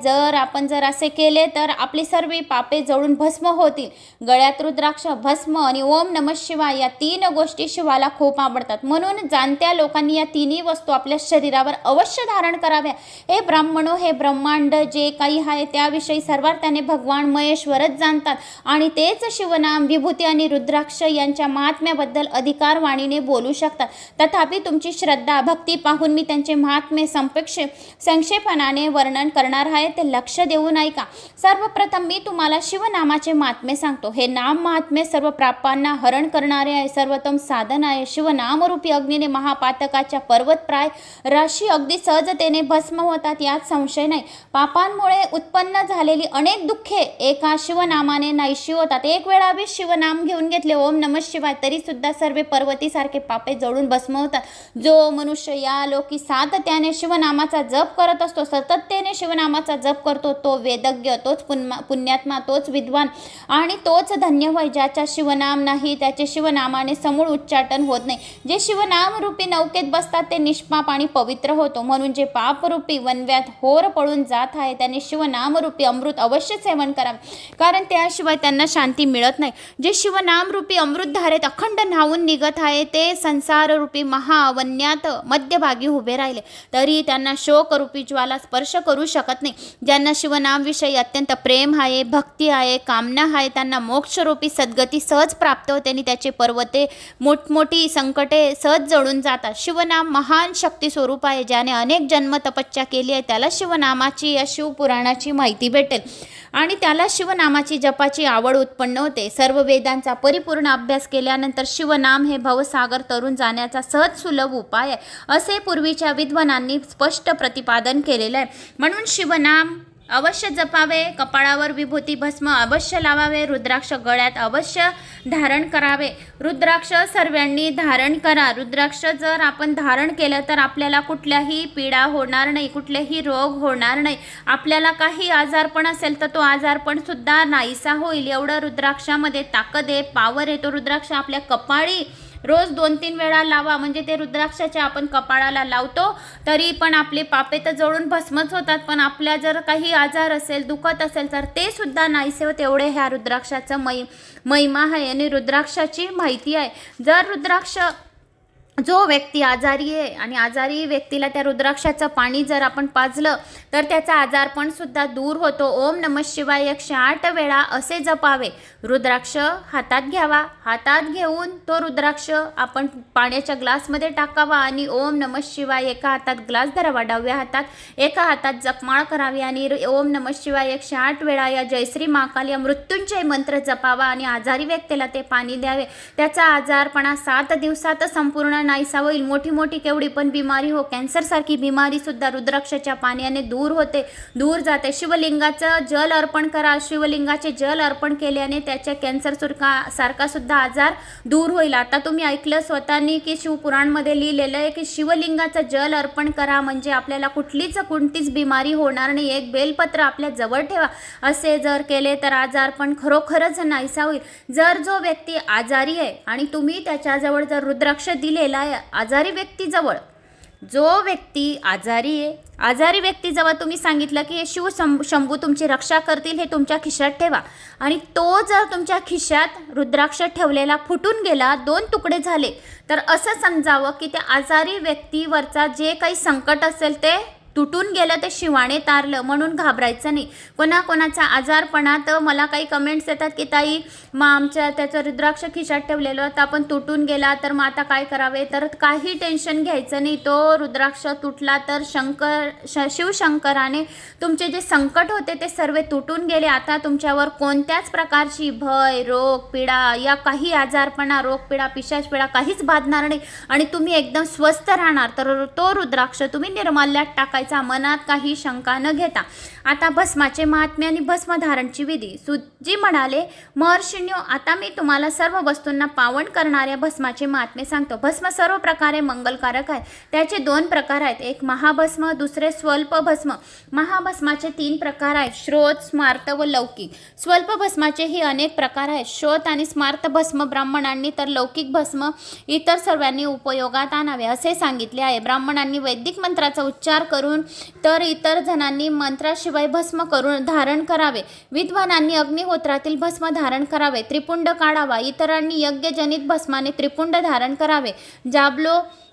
जर असे केले तर आपली सर्व पापे जळून भस्म होतील. गळ्यात रुद्राक्ष, भस्म आणि ओम नमः शिवाय या 3 गोष्टी शिवाला खूप आवडतात. म्हणून जाणत्या लोकांनी या 3 वस्तू आपल्या शरीरावर अवश्य धारण कराव्या. हे ब्राह्मणो, हे ब्रह्मांड जे काही आहे त्याविषयी सर्वात त्याने भगवान महेश्वरच जाणतात आणि तेच शिवनाम, विभूती आणि रुद्राक्ष यांच्या महात्म्याबद्दल अधिकार वाणीने बोलू शकतात. तथापि तुमची श्रद्धा, भक्ती पाहून मी त्यांचे महात्म्य संक्षेपणाने वर्णन करणार आहे, ते लक्ष देऊन ऐका. सर्वप्रथम मी तुम्हाला शिवनामाचे महात्म्य सांगतो. हे नाम महात्म्य सर्व पापांना हरण करणारे आहे, सर्वोत्तम साधन आहे. शिवनामरूपी अग्नीने महापातकाच्या पर्वतप्राय राशी अगदी सहजतेने भस्म होतात, यात संशय नाही. पापांमुळे उत्पन्न झालेली अनेक दुःखे एका शिवनामाने नाहीशी होतात. एक वेळा बी शिवनाम घेऊन घेतले ओम नमः शिवाय तरी सुद्धा सर्व पर्वतीसारखे पापे जळून भस्म होतात. जो मनुष्य या लोकी सातत्याने शिवनामाचा जप करत असतो, सातत्याने शिवनामाचा जप करतो, तो वेदज्ञ, तोच पुण्यात्मा, तोच विद्वान आणि तोच धन्य होय. ज्याच्या शिवनाम नाही त्याचे शिवनामाने समूळ उच्चाटन होत नाही. जे शिवनामरूपी नौकेत बसतात ते निष्पाप आणि पवित्र होतो. म्हणून जे पापरूपी वनव्यात होर पळून जात आहे त्याने शिवनामरूपी अमृत अवश्य सेवन करावे, कारण त्याशिवाय त्यांना शांती मिळत नाही. जे शिवनामरूपी अमृतधारेत अखंड न्हावून निघत आहे ते संसाररूपी महावन्यात मध्यभागी उभे राहिले तरी त्यांना शोकरूपी ज्वाला स्पर्श करू शकत नाही. ज्यांना शिवनामविषयी अत्यंत प्रेम आहे, भक्ती आहे, कामना आहे, त्यांना मोक्षरूपी सद्गती सहज प्राप्त होते आणि त्याचे पर्वते मोठमोठी संकटे सहज जळून जातात. शिवनाम महान शक्ती स्वरूप आहे. ज्याने अनेक जन्म तपस्या केली आहे त्याला शिवनामाची या शिवपुराणाची माहिती भेटेल आणि त्याला शिवनामाची जपाची आवड उत्पन्न होते. सर्व वेदांचा परिपूर्ण अभ्यास केल्यानंतर शिवनाम हे भवसागर तरून जाण्याचा सहज सुलभ उपाय आहे, असे पूर्वीच्या विद्वानांनी स्पष्ट प्रतिपादन केलेलं आहे. म्हणून शिवनाम अवश्य जपावे, कपाळावर विभूती भस्म अवश्य लावावे, रुद्राक्ष गळ्यात अवश्य धारण करावे. रुद्राक्ष सर्वांनी धारण करा. रुद्राक्ष जर आपण धारण केलं तर आपल्याला कुठल्याही पीडा होणार नाही, कुठलेही रोग होणार नाही. आपल्याला काही आजारपण असेल तर तो आजारपण सुद्धा नाहीसा होईल. एवढं रुद्राक्षामध्ये ताकद आहे, पावर आहे. तो रुद्राक्ष आपल्या कपाळी रोज 2-3 वेळा लावा. म्हणजे ते रुद्राक्षाच्या आपण कपाळाला लावतो तरी पण आपले पापे तर जळून भस्मच होतात, पण आपल्या जर काही आजार असेल, दुखत असेल तर ते सुद्धा नाहीसे होत. एवढे ह्या रुद्राक्षाचं महिमा आहे आणि रुद्राक्षाची माहिती आहे. जर रुद्राक्ष जो व्यक्ती आजारी आहे आणि आजारी व्यक्तीला त्या रुद्राक्षाचं पाणी जर आपण पाजलं तर त्याचा आजारपण सुद्धा दूर होतो. ओम नमः शिवाय 108 वेळा असे जपावे. रुद्राक्ष हातात घ्यावा. हातात घेऊन तो रुद्राक्ष आपण पाण्याच्या ग्लासमध्ये टाकावा आणि ओम नमः शिवाय एका हातात ग्लास धरावा, डाव्या हातात एका हातात जपमाळ करावी आणि ओम नमः शिवाय 108 वेळा या जयश्री महाकाल या मृत्युंजय मंत्र जपावा आणि आजारी व्यक्तीला ते पाणी द्यावे. त्याचा आजारपणा 7 दिवसात संपूर्ण नाहीसा होईल. मोठी मोठी केवढी पण बिमारी हो, कॅन्सरसारखी बिमारी सुद्धा रुद्राक्षाच्या पाण्याने दूर होते, दूर जाते. शिवलिंगाचं जल अर्पण करा. शिवलिंगाचे जल अर्पण केल्याने त्याच्या कॅन्सर सारखा सुद्धा आजार दूर होईल. आता तुम्ही ऐकलं स्वतःनी की शिवपुराणमध्ये लिहिलेलं आहे की शिवलिंगाचं जल अर्पण करा म्हणजे आपल्याला कोणतीच बिमारी होणार नाही. एक बेलपत्र आपल्या जवळ ठेवा. असे जर केले तर आजारपण खरोखरच नाहीसा होईल. जर जो व्यक्ती आजारी आहे आणि तुम्ही त्याच्याजवळ जर रुद्राक्ष दिलेला आजारी व्यक्तीजवळ, जो व्यक्ती आजारी आहे, आजारी व्यक्तीजवळ तुम्ही सांगितलं की हे शिव शंभू तुमची रक्षा करतील, हे तुमच्या खिशात ठेवा आणि तो जर तुमच्या खिशात रुद्राक्ष ठेवलेला फुटून गेला, 2 तुकडे झाले, तर असं समजावं की त्या आजारी व्यक्तीवरचा जे काही संकट असेल ते तुटून गेलं, ते शिवाने तारलं. म्हणून घाबरायचं नाही. कोणाकोणाचा आजारपणात मला काही कमेंट्स येतात की ताई मग आमच्या त्याचं रुद्राक्ष खिशात ठेवलेलं तर आपण तुटून गेला तर मग आता काय करावे. तर काही टेन्शन घ्यायचं नाही. तो रुद्राक्ष तुटला तर शिवशंकराने तुमचे जे संकट होते ते सर्व तुटून गेले. आता तुमच्यावर कोणत्याच प्रकारची भय, रोग, पीडा या काही आजारपणा, रोग, पीडा, पिशाच पीडा काहीच बाधणार नाही आणि तुम्ही एकदम स्वस्थ राहणार. तर तो रुद्राक्ष तुम्ही निर्माल्यात टाकायचा, मनात काही शंका न घेता. आता भस्माचे महात्म्य आणि भस्मधारणची विधी. सुजी म्हणाले, महर्षींनो, आता मी तुम्हाला सर्व वस्तूंना पावन करणाऱ्या भस्माचे महात्म्य सांगतो. भस्म सर्व प्रकारे मंगलकारक आहे. त्याचे 2 प्रकार आहेत, एक महाभस्म, दुसरे स्वल्प भस्म. महाभस्माचे 3 प्रकार आहेत, श्रोत, स्मार्त व लौकिक. स्वल्प भस्माचेही अनेक प्रकार आहेत. श्रोत आणि स्मार्त भस्म ब्राह्मणांनी तर लौकिक भस्म इतर सर्वांनी उपयोगात आणावे असे सांगितले आहे. ब्राह्मणांनी वैदिक मंत्राचा उच्चार करून तर इतर जणांनी मंत्राशिवाय भस्म करून धारण करावे. विद्वानांनी अग्निहोत्रातील भस्म धारण करावे. त्रिपुंड काढावा. इतरांनी यज्ञजनित भस्माने त्रिपुंड धारण करावे.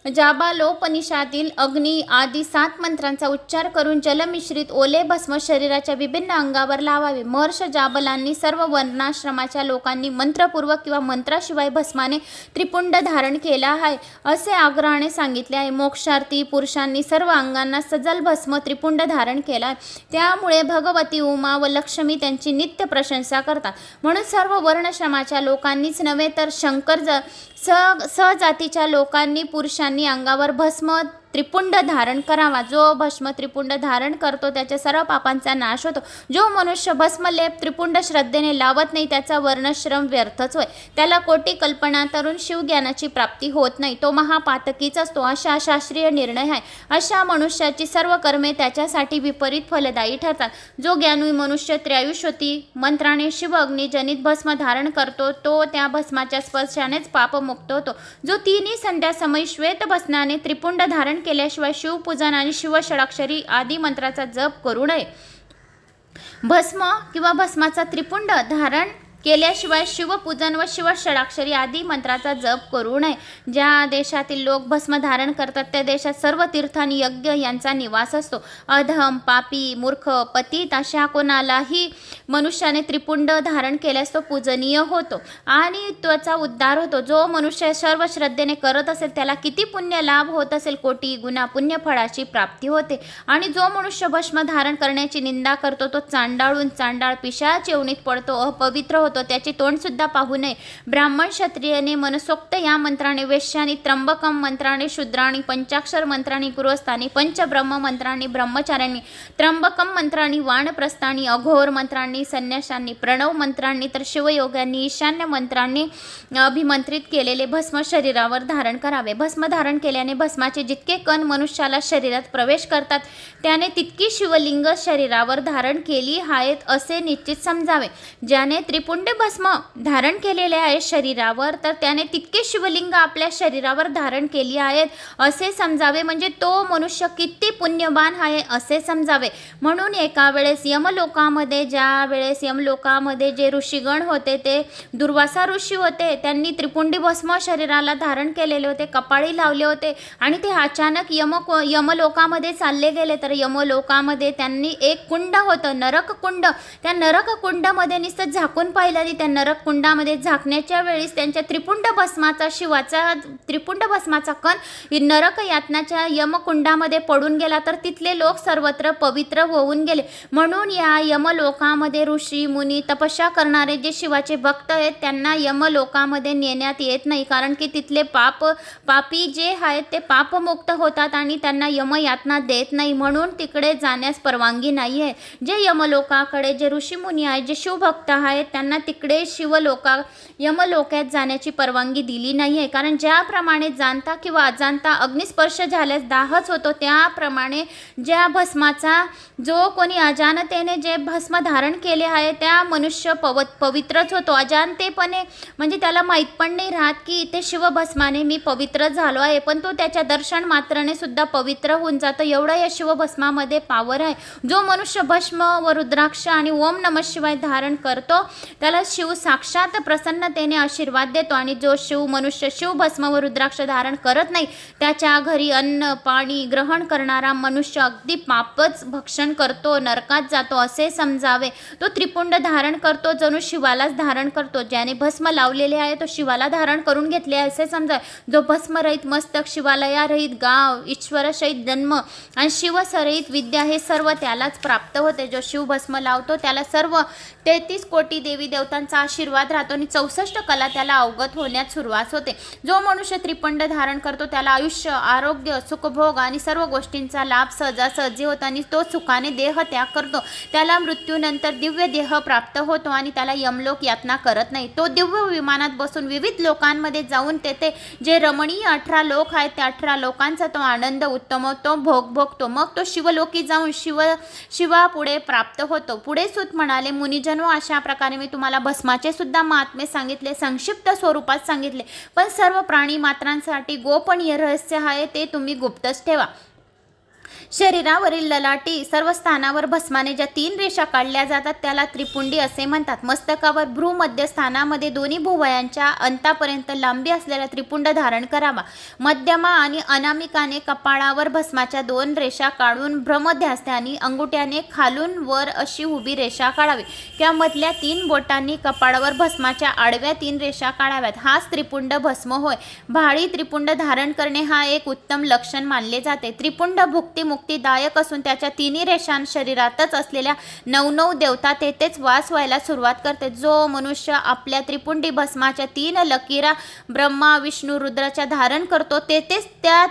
जाबालोपनिषातील अग्नी आदी 7 मंत्रांचा उच्चार करून जलमिश्रित ओले भस्म शरीराच्या विभिन्न अंगावर लावावे. महर्ष जाबलांनी सर्व वर्णाश्रमाच्या लोकांनी मंत्रपूर्वक किंवा मंत्राशिवाय भस्माने त्रिपुंड धारण केला आहे असे आग्रहाने सांगितले आहे. मोक्षार्थी पुरुषांनी सर्व अंगांना सजल भस्म त्रिपुंड धारण केला आहे. त्यामुळे भगवती उमा व लक्ष्मी त्यांची नित्य प्रशंसा करतात. म्हणून सर्व वर्णाश्रमाच्या लोकांनीच नव्हे तर सहजातीच्या लोकांनी पुरुषांनी अंगावर भस्म त्रिपुंड धारण करावा. जो भस्म त्रिपुंड धारण करतो त्याच्या सर्व पापांचा नाश होतो. जो मनुष्य भस्मलेप त्रिपुंड श्रद्धेने लावत नाही त्याचा वर्णश्रम व्यर्थच होय. त्याला कोटी कल्पना करून शिवज्ञानाची प्राप्ती होत नाही, तो महापातकीच असतो अशा शास्त्रीय निर्णय आहे. अशा मनुष्याची सर्व कर्मे त्याच्यासाठी विपरीत फलदायी ठरतात. जो ज्ञानी मनुष्य त्रयायुष्यती मंत्राने शिव अग्निजनित भस्म धारण करतो तो त्या भस्माच्या स्पर्शानेच पापमुक्त होतो. जो 3 संध्या समय श्वेत भस्माने त्रिपुंड धारण केल्याशिवाय शिवपूजन आणि शिवषडाक्षरी आदी मंत्राचा जप करू नये. भस्म किंवा भस्माचा त्रिपुंड धारण केल्याशिवाय शिवपूजन व शिवषडाक्षरी आदी मंत्राचा जप करू नये. ज्या देशातील लोक भस्म धारण करतात त्या देशात सर्व तीर्थ आणि यज्ञ यांचा निवास असतो. अधम, पापी, मूर्ख, पतित अशा कोणालाही मनुष्याने त्रिपुंड धारण केल्यास तो पूजनीय होतो आणि त्याचा उद्धार होतो. जो मनुष्य सर्व श्रद्धेने करत असेल त्याला किती पुण्य लाभ होत असेल, कोटी गुणा पुण्यफळाची प्राप्ती होते. आणि जो मनुष्य भस्म धारण करण्याची निंदा करतो तो चांडाळून चांडाळ पिशाच योनीत पडतो, अपवित्र होतो. त्याचे तोंड सुद्धा पाहू नये. ब्राह्मण क्षत्रियाने मनसोक्त या मंत्राने, वेश्यानी त्र्यंबकम मंत्राने, शूद्राणी पंचाक्षर मंत्राने, गृहस्थानी पंचब्रह्म मंत्राने, ब्रह्मचार्यांनी त्र्यंबकम मंत्रांनी, वानप्रस्थांनी, अघोर मंत्रांनी, संन्याशांनी, प्रणव मंत्रांनी, तर शिवयोग्यांनी ईशान्य मंत्रांनी अभिमंत्रित केलेले भस्म शरीरावर धारण करावे. भस्म धारण केल्याने भस्माचे जितके कण मनुष्याला शरीरात प्रवेश करतात त्याने तितकी शिवलिंग शरीरावर धारण केली आहेत असे निश्चित समजावे. ज्याने त्रिपुंड भस्म धारण केलेले आहे शरीरावर तर त्याने तितके शिवलिंग आपल्या शरीरावर धारण केली आहेत असे समजावे. म्हणजे तो मनुष्य किती पुण्यवान आहे असे समजावे. म्हणून एका वेळेस यमलोकामध्ये, ज्या वेळेस यमलोकामध्ये जे ऋषीगण होते ते दुर्वासा ऋषी होते, त्यांनी त्रिपुंडी भस्म शरीराला धारण केलेले होते, कपाळी लावले होते आणि ते अचानक यमलोकामध्ये चालले गेले. तर यमलोकामध्ये त्यांनी एक कुंड होतं, नरक कुंड. त्या नरक कुंडामध्ये नुसतं झाकून पाहिलं. त्या नरक कुंडामध्ये झाकण्याच्या वेळेस त्यांच्या त्रिपुंड भस्माचा, शिवाचा त्रिपुंड भस्माचा कण नरक यातनाच्या यमकुंडामध्ये पडून गेला. तर तिथले लोक सर्वत्र पवित्र होऊन गेले. म्हणून या यमलोकामध्ये ऋषी मुनी तपस्या करणारे जे शिवाचे भक्त आहेत त्यांना यमलोकामध्ये नेण्यात येत नाही, कारण की तिथले पापी जे आहेत ते पापमुक्त होतात आणि त्यांना यमयातना देत नाही. म्हणून तिकडे जाण्यास परवानगी नाही आहे. जे यमलोकाकडे जे ऋषीमुनी आहेत, जे शिवभक्त आहेत, त्यांना तिकडे यमलोकात जाण्याची परवानगी दिली नाही आहे. कारण ज्याप्रमाणे जाणता किंवा अजाणता अग्निस्पर्श झाल्यास दाहच होतो, त्याप्रमाणे ज्या भस्माचा जो कोणी अजाणतेने जे भस्म धारण केले आहे त्या मनुष्य पवित्रच होतो. अजाणतेपणे म्हणजे त्याला माहीत पण नाही राहत की इथे शिवभस्माने मी पवित्र झालो आहे, पण तो त्याच्या दर्शन मात्राने सुद्धा पवित्र होऊन जातो. एवढं या शिवभस्मामध्ये पावर आहे. जो मनुष्य भस्म व रुद्राक्ष आणि ओम नमः शिवाय धारण करतो त्याला शिव साक्षात प्रसन्नतेने आशीर्वाद देतो. आणि जो मनुष्य शिवभस्म व रुद्राक्ष धारण करत नाही त्याच्या घरी अन्न पाणी ग्रहण करणारा मनुष्य अगदी पापच भक्षण करतो, नरकात जातो असे समजावे. तो त्रिपुंड धारण करतो, जणू शिवालाच धारण करतो. ज्याने भस्म लावलेले आहे तो शिवाला धारण करून घेतले असे समजावे. जो भस्मरहित मस्तक, शिवालयारहित गाव, ईश्वरसहित जन्म आणि शिवसरहित विद्या हे सर्व त्यालाच प्राप्त होते. जो शिवभस्म लावतो त्याला सर्व 33 कोटी देवी देवतांचा आशीर्वाद राहतो आणि 64 कला त्याला अवगत होण्यास सुरुवात होते. जो मनुष्य त्रिपुंड धारण करतो त्याला आयुष्य, आरोग्य, सुखभोग आणि सर्व गोष्टींचा लाभ सहजासहजी होतो आणि तो सुखाने देह त्याग करतो. त्याला मृत्यूनंतर दिव्य देह प्राप्त होतो आणि त्याला यमलोक यातना करत नाही. तो दिव्य विमानात बसून विविध लोकांमध्ये जाऊन तेथे जे रमणीय 18 लोक आहेत त्या 18 लोकांचा तो आनंद उत्तम तो भोगतो. मग तो शिवलोकी जाऊन शिवापुढे प्राप्त होतो. पुढे सूत म्हणाले, मुनिजनो, अशा प्रकारे मी तुम्हाला भस्माचे सुद्धा महात्म्य सांगितले, संक्षिप्त स्वरूपात सांगितले, पण सर्व प्राणी मात्रांसाठी गोपनीय रहस्य आहे ते तुम्ही गुप्तच ठेवा. शरीरावरील ललाटी सर्व स्थानावर भस्माने ज्या 3 रेषा काढल्या जातात त्याला त्रिपुंडी असे म्हणतात. मस्तकावर भ्रूमध्य स्थानामध्ये दोन्ही भुवयांच्या अंतापर्यंत लांबी असलेला त्रिपुंड धारण करावा. मध्यमा आणि अनामिकाने कपाळावर भस्माच्या 2 रेषा काढून भ्रमध्यास्थानी अंगुठ्याने खालून वर अशी उभी रेषा काढावी. त्यामधल्या 3 बोटांनी कपाळावर भस्माच्या आडव्या 3 रेषा काढाव्यात. हाच त्रिपुंड भस्म होय. भाळी त्रिपुंड धारण करणे हा एक उत्तम लक्षण मानले जाते. त्रिपुंड मुक्तिदायक असून त्याच्या 3 रेषां शरीरातच असलेल्या 9 देवता तेथेच वास व्हायला सुरुवात करते. जो मनुष्य आपल्या त्रिपुंडी भस्माच्या 3 लकीरा ब्रह्मा विष्णू रुद्राच्या धारण करतो तेथेच त्या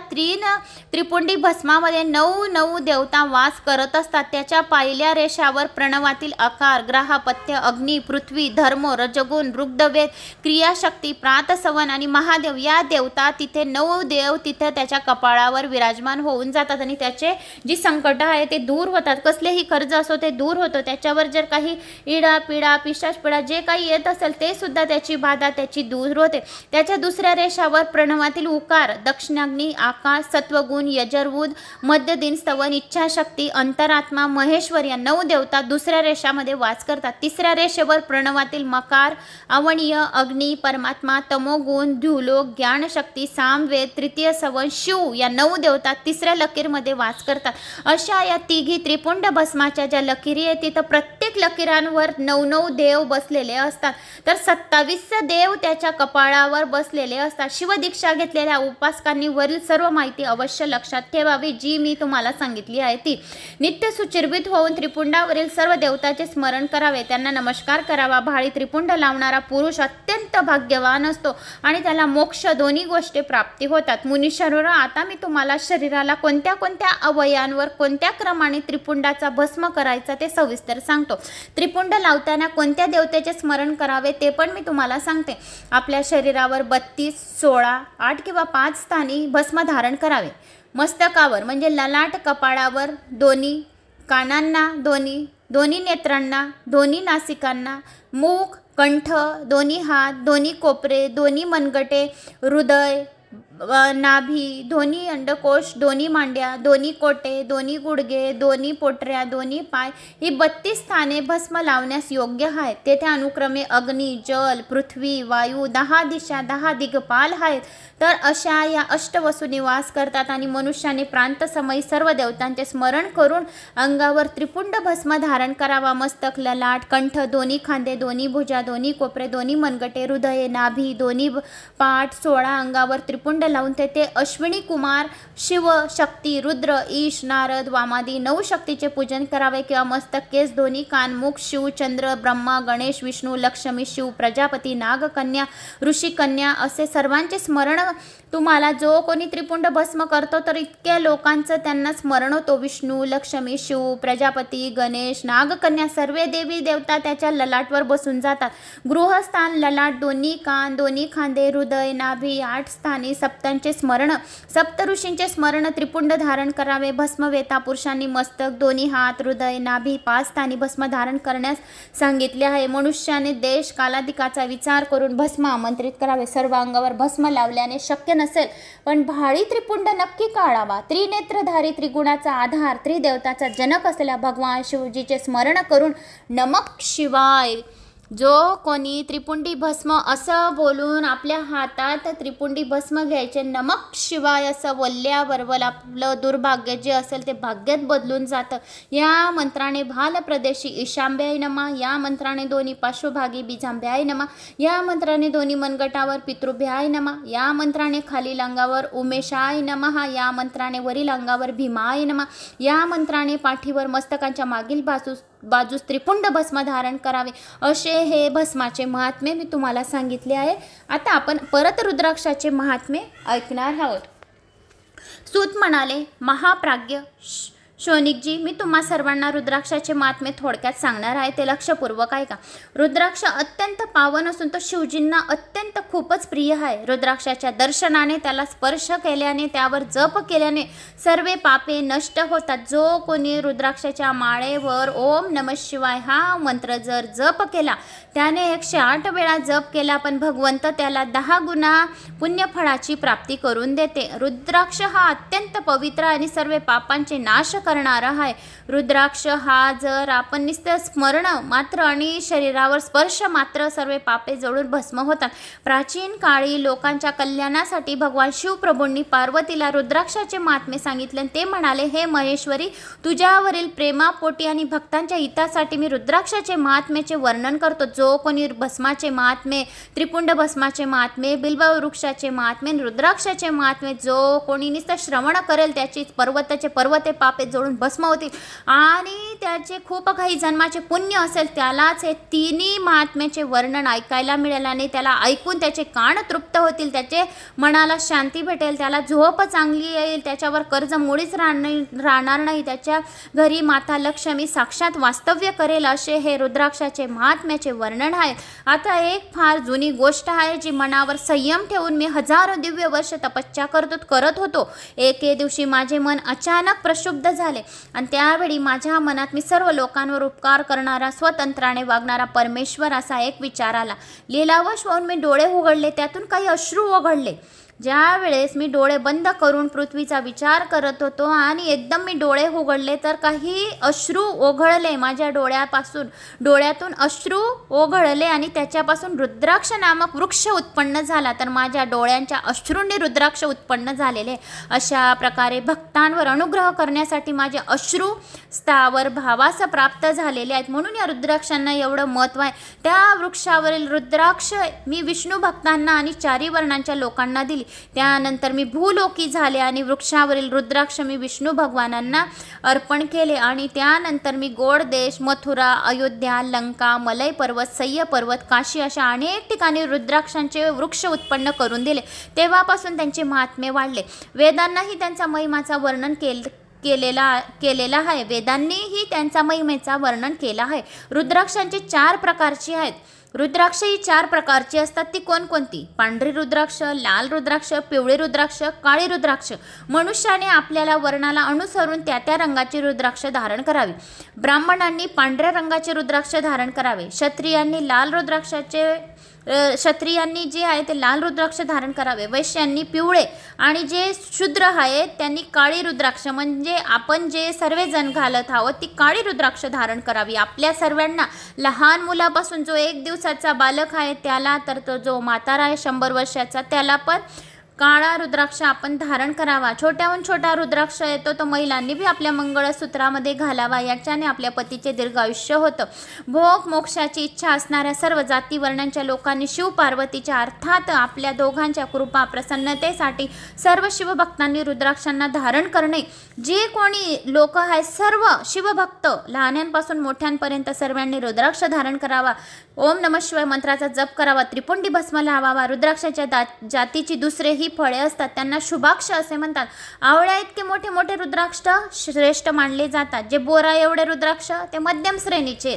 त्रिपुंडी भस्मामध्ये 9 देवता वास करत असतात. त्याच्या पहिल्या रेषावर प्रणवातील आकार, ग्रहपत्य, अग्नी, पृथ्वी, धर्म, रजगुण, ऋग्वेद, क्रियाशक्ती, प्रातसवन आणि महादेव या देवता तिथे 9 देव तिथे त्याच्या कपाळावर विराजमान होऊन जातात आणि त्याचे जी संकट आहे ते दूर होतात. कसलेही कर्ज असो ते दूर होतो. त्याच्यावर जर काही इडा पिडा पिशाच पिडा जे काही येत असेल ते सुद्धा त्याची बाधा त्याची दूर होते. त्याच्या दुसऱ्या रेषावर प्रणवातील उकार, दक्षिणाग्नी, आकाश, सत्वगुण, यजुर्वेद, मध्यदिन, स्तवन, इच्छाशक्ती, अंतरात्मा, महेश्वर या 9 देवता दुसऱ्या रेषामध्ये वास करतात. तिसऱ्या रेषेवर प्रणवातील मकार, अवणीय, अग्नी, परमात्मा, तमोगुण, ध्युलोक, ज्ञानशक्ती, सामवेद, तृतीय सवन, शिव या 9 देवता तिसऱ्या लकीरमध्ये वास करतात. अशा या तिघी त्रिपुंड भस्माच्या ज्या लकीरी आहेत तिथं प्रत्येक लकीरांवर 9 देव बसलेले असतात. तर 27 देव त्याच्या कपाळावर बसलेले असतात. शिवदीक्षा घेतलेल्या उपासकांनी वरील सर्व माहिती अवश्य लक्षात ठेवावी जी मी तुम्हाला सांगितली आहे ती. नित्य सुचिर्भित होऊन त्रिपुंडावरील सर्व देवताचे स्मरण करावे, त्यांना नमस्कार करावा. भाळी त्रिपुंड लावणारा पुरुष अत्यंत भाग्यवान असतो आणि त्याला मोक्ष दोन्ही गोष्टी प्राप्ती होतात. मुनीश्वरो, आता मी तुम्हाला शरीराला कोणत्या कोणत्या अवयवांवर कोणत्या क्रमाने त्रिपुंडाचा भस्म करायचा ते सविस्तर सांगतो. त्रिपुंड लावताना कोणत्या देवतेचे स्मरण करावे ते पण मी तुम्हाला सांगते. आपल्या शरीरावर 32, 16, 8 किंवा 5 स्थानी भस्म धारण करावे. मस्तकावर म्हणजे ललाट, कपाळावर, दोन्ही कानांना, दोन्ही नेत्रांना, दोन्ही नासिकांना, मुख, कंठ, दोन्ही हात, दोन्ही कोपरे, दोन्ही मनगटे, हृदय, नाभी, दोन्ही अंडकोश, दोन्ही मांड्या, दोन्ही कोटे, दोन्ही गुडघे, दोन्ही पोटऱ्या, दोन्ही पाय ही 32 स्थाने भस्म लावण्यास योग्य आहेत. तेथे अनुक्रमे अग्नी, जल, पृथ्वी, वायू, 10 दिशा, 10 दिग्पाल आहेत. तर अशा या अष्टवसू निवास करतात आणि मनुष्याने प्रांतसमयी सर्व देवतांचे स्मरण करून अंगावर त्रिपुंड भस्म धारण करावा. मस्तक, ललाट, कंठ, दोन्ही खांदे, दोन्ही भुजा, दोन्ही कोपरे, दोन्ही मनगटे, हृदय, नाभी, दोन्ही पाठ, 16 अंगावर त्रिपुंड लावून तेथे अश्विनी कुमार, शिव, शक्ती, रुद्र, ईश, नारद, वामादी 9 शक्तीचे पूजन करावे. किंवा मस्तक, केस, दोन्ही कान, मुख, शिव, चंद्र, ब्रह्मा, गणेश, विष्णू, लक्ष्मी, शिव, प्रजापती, नागकन्या, ऋषिकन्या असे सर्वांचे स्मरण. तुम्हाला जो कोणी त्रिपुंड भस्म करतो तर इतक्या लोकांचं त्यांना स्मरण होतो. विष्णू, लक्ष्मी, शिव, प्रजापती, गणेश, नागकन्या सर्व देवी देवता त्याच्या ललाटवर बसून जातात. गृहस्थान, ललाट, दोन्ही कान, दोन्ही खांदे, हृदय, नाभी, 8 स्थानी सप्तांचे स्मरण. सप्तऋषींचे स्मरण त्रिपुंड धारण करावे. भस्मवेता पुरुषांनी मस्तक, दोन्ही हात, हृदय, नाभी 5 स्थानी भस्म धारण करण्यास सांगितले आहे. मनुष्याने देश कालाधिकाचा विचार करून भस्म आमंत्रित करावे. सर्व अंगावर भस्म लावल्याने शक्य नसेल पण भाळी त्रिपुंड नक्की काढावा. त्रिनेत्रधारी, त्रिगुणाचा आधार, त्रिदेवताचा जनक असलेल्या भगवान शिवजीचे स्मरण करून नमः शिवाय जो कोणी त्रिपुंडी भस्म असं बोलून आपल्या हातात त्रिपुंडी भस्म घ्यायचे, नमः शिवाय असं बोलल्याबरोबर आपलं दुर्भाग्य जे असेल ते भाग्यात बदलून जातं. या मंत्राने भाल प्रदेशी ईशांब्याय नमः, या मंत्राने दोन्ही पार्श्वभागी बीजांब्याय नमः, या मंत्राने दोन्ही मनगटावर पितृभ्याय नमः, या मंत्राने खालील अंगावर उमेशाय नमः, या मंत्राने वरील अंगावर भीमाय नमः, या मंत्राने पाठीवर मस्तकांच्या मागील बाजूस त्रिपुंड भस्म धारण करावे. असे हे भस्माचे महात्म्य मी तुम्हाला सांगितले आहे. आता आपण परत रुद्राक्षाचे महात्म्य ऐकणार आहोत. सूत म्हणाले, महाप्राज्ञ शौनिकजी, मी तुम्हा सर्वांना रुद्राक्षाचे महात्म्य थोडक्यात सांगणार आहे, ते लक्षपूर्वक ऐका. रुद्राक्ष अत्यंत पावन असून तो शिवजींना अत्यंत खूपच प्रिय आहे. रुद्राक्षाच्या दर्शनाने, त्याला स्पर्श केल्याने, त्यावर जप केल्याने सर्व पापे नष्ट होतात. जो कोणी रुद्राक्षाच्या माळेवर ओम नमः शिवाय हा मंत्र जर जप केला, त्याने 108 वेळा जप केला, पण भगवंत त्याला 10 गुणा पुण्यफळाची प्राप्ती करून देते. रुद्राक्ष हा अत्यंत पवित्र आणि सर्व पापांचे नाश करणारा आहे. रुद्राक्ष हा जर आपण नुसतं स्मरण मात्र आणि शरीरावर स्पर्श मात्र सर्व पापे जळून भस्म होतात. प्राचीन काळी लोकांच्या कल्याणासाठी भगवान शिवप्रभूंनी पार्वतीला रुद्राक्षाचे महात्म्य सांगितले. ते म्हणाले, हे महेश्वरी, तुझ्यावरील प्रेमापोटी आणि भक्तांच्या हितासाठी मी रुद्राक्षाचे महात्म्याचे वर्णन करतो. जो कोणी भस्माचे महात्म्य, त्रिपुंड भस्माचे महात्म्य, बिल्ववृक्षाचे महात्म्य, रुद्राक्षाचे महात्म्य जो कोणी नुसतं श्रवण करेल त्याची पर्वताचे पर्वते पापे जळून भस्म होतील आणि त्याचे खूप काही जन्माचे पुण्य असेल त्यालाच हे तिन्ही महात्म्याचे वर्णन ऐकायला मिळेल आणि त्याला ऐकून त्याचे कान तृप्त होतील, त्याचे मनाला शांती भेटेल, त्याला झोप चांगली येईल, त्याच्यावर कर्ज मुळीच राहणार नाही, त्याच्या घरी माता लक्ष्मी साक्षात वास्तव्य करेल. असे हे रुद्राक्षाचे महात्म्याचे वर्णन आहे. आता एक फार जुनी गोष्ट आहे जी मनावर संयम ठेवून मी हजारो दिव्य वर्ष तपस्या करत होतो. एके दिवशी माझे मन अचानक प्रक्षुब्ध झाले आणि त्यावेळी माझ्या मनात मी सर्व लोकांवर उपकार करणारा, स्वतंत्राने वागणारा परमेश्वर असा एक विचार आला. लिलावश होऊन मी डोळे उघडले, त्यातून काही अश्रू ओघळले. ज्या वेळेस मी डोळे बंद करून पृथ्वीचा विचार करत होतो आणि एकदम मी डोळे उघडले तर काही अश्रू ओघळले माझ्या डोळ्यातून अश्रू ओघळले आणि त्याच्यापासून रुद्राक्ष नामक वृक्ष उत्पन्न झाला. तर माझ्या डोळ्यांच्या अश्रूंनी रुद्राक्ष उत्पन्न झालेले. अशा प्रकारे भक्तांवर अनुग्रह करण्यासाठी माझे अश्रू स्थावर भावास प्राप्त झालेले आहेत. म्हणून या रुद्राक्षांना एवढं महत्त्व आहे. त्या वृक्षावरील रुद्राक्ष मी विष्णू भक्तांना आणि चारी वर्णांच्या लोकांना दिली. त्यानंतर मी भूलोकी झाले आणि वृक्षावरील रुद्राक्ष मी विष्णू भगवानांना अर्पण केले. आणि त्यानंतर मी गोड देश, मथुरा, अयोध्या, लंका, मलय पर्वत, सह्य पर्वत, काशी अशा अनेक ठिकाणी रुद्राक्षांचे वृक्ष उत्पन्न करून दिले. तेव्हापासून त्यांचे महात्म्य वाढले. वेदांनाही त्यांचा महिमाचा वर्णन केलेला आहे. वेदांनीही त्यांचा महिमेचा वर्णन केला आहे. रुद्राक्षांचे 4 प्रकारचे आहेत. रुद्राक्ष ही 4 प्रकारची असतात. ती कोणकोणती? पांढरी रुद्राक्ष, लाल रुद्राक्ष, पिवळी रुद्राक्ष, काळी रुद्राक्ष. मनुष्याने आपल्याला वर्णाला अनुसरून त्या रंगाचे रुद्राक्ष धारण करावे. ब्राह्मणांनी पांढऱ्या रंगाचे रुद्राक्ष धारण करावे. क्षत्रियांनी जे आहे ते लाल रुद्राक्ष धारण करावे. वैश्यांनी पिवळे आणि जे शूद्र आहेत त्यांनी काळी रुद्राक्ष म्हणजे आपण जे सर्वजण घालत आहोत ती काळी रुद्राक्ष धारण करावी. आपल्या सर्वांना लहान मुलापासून जो 1 दिवसाचा बालक आहे त्याला तर तो जो म्हातारा आहे 100 वर्षाचा त्याला पण काळा रुद्राक्ष आपण धारण करावा. छोट्याहून छोटा रुद्राक्ष येतो तो महिलांनी बी आपल्या मंगळसूत्रामध्ये घालावा. याच्याने आपल्या पतीचे दीर्घ आयुष्य होतं. भोग मोक्षाची इच्छा असणाऱ्या सर्व जाती वर्णांच्या लोकांनी शिव पार्वतीच्या अर्थात आपल्या दोघांच्या कृपा प्रसन्नतेसाठी सर्व शिवभक्तांनी रुद्राक्षांना धारण करणे. जे कोणी लोक आहेत सर्व शिवभक्त लहानांपासून मोठ्यांपर्यंत सर्वांनी रुद्राक्ष धारण करावा. ओम नमः शिवाय मंत्राचा जप करावा. त्रिपुंडी भस्म लावावा. रुद्राक्षाच्या जातीची दुसरेही फळे असतात त्यांना शुभाक्ष असे म्हणतात. आवळ्या इतके मोठे मोठे रुद्राक्ष श्रेष्ठ मानले जातात. जे बोरा एवढे रुद्राक्ष ते मध्यम श्रेणीचे.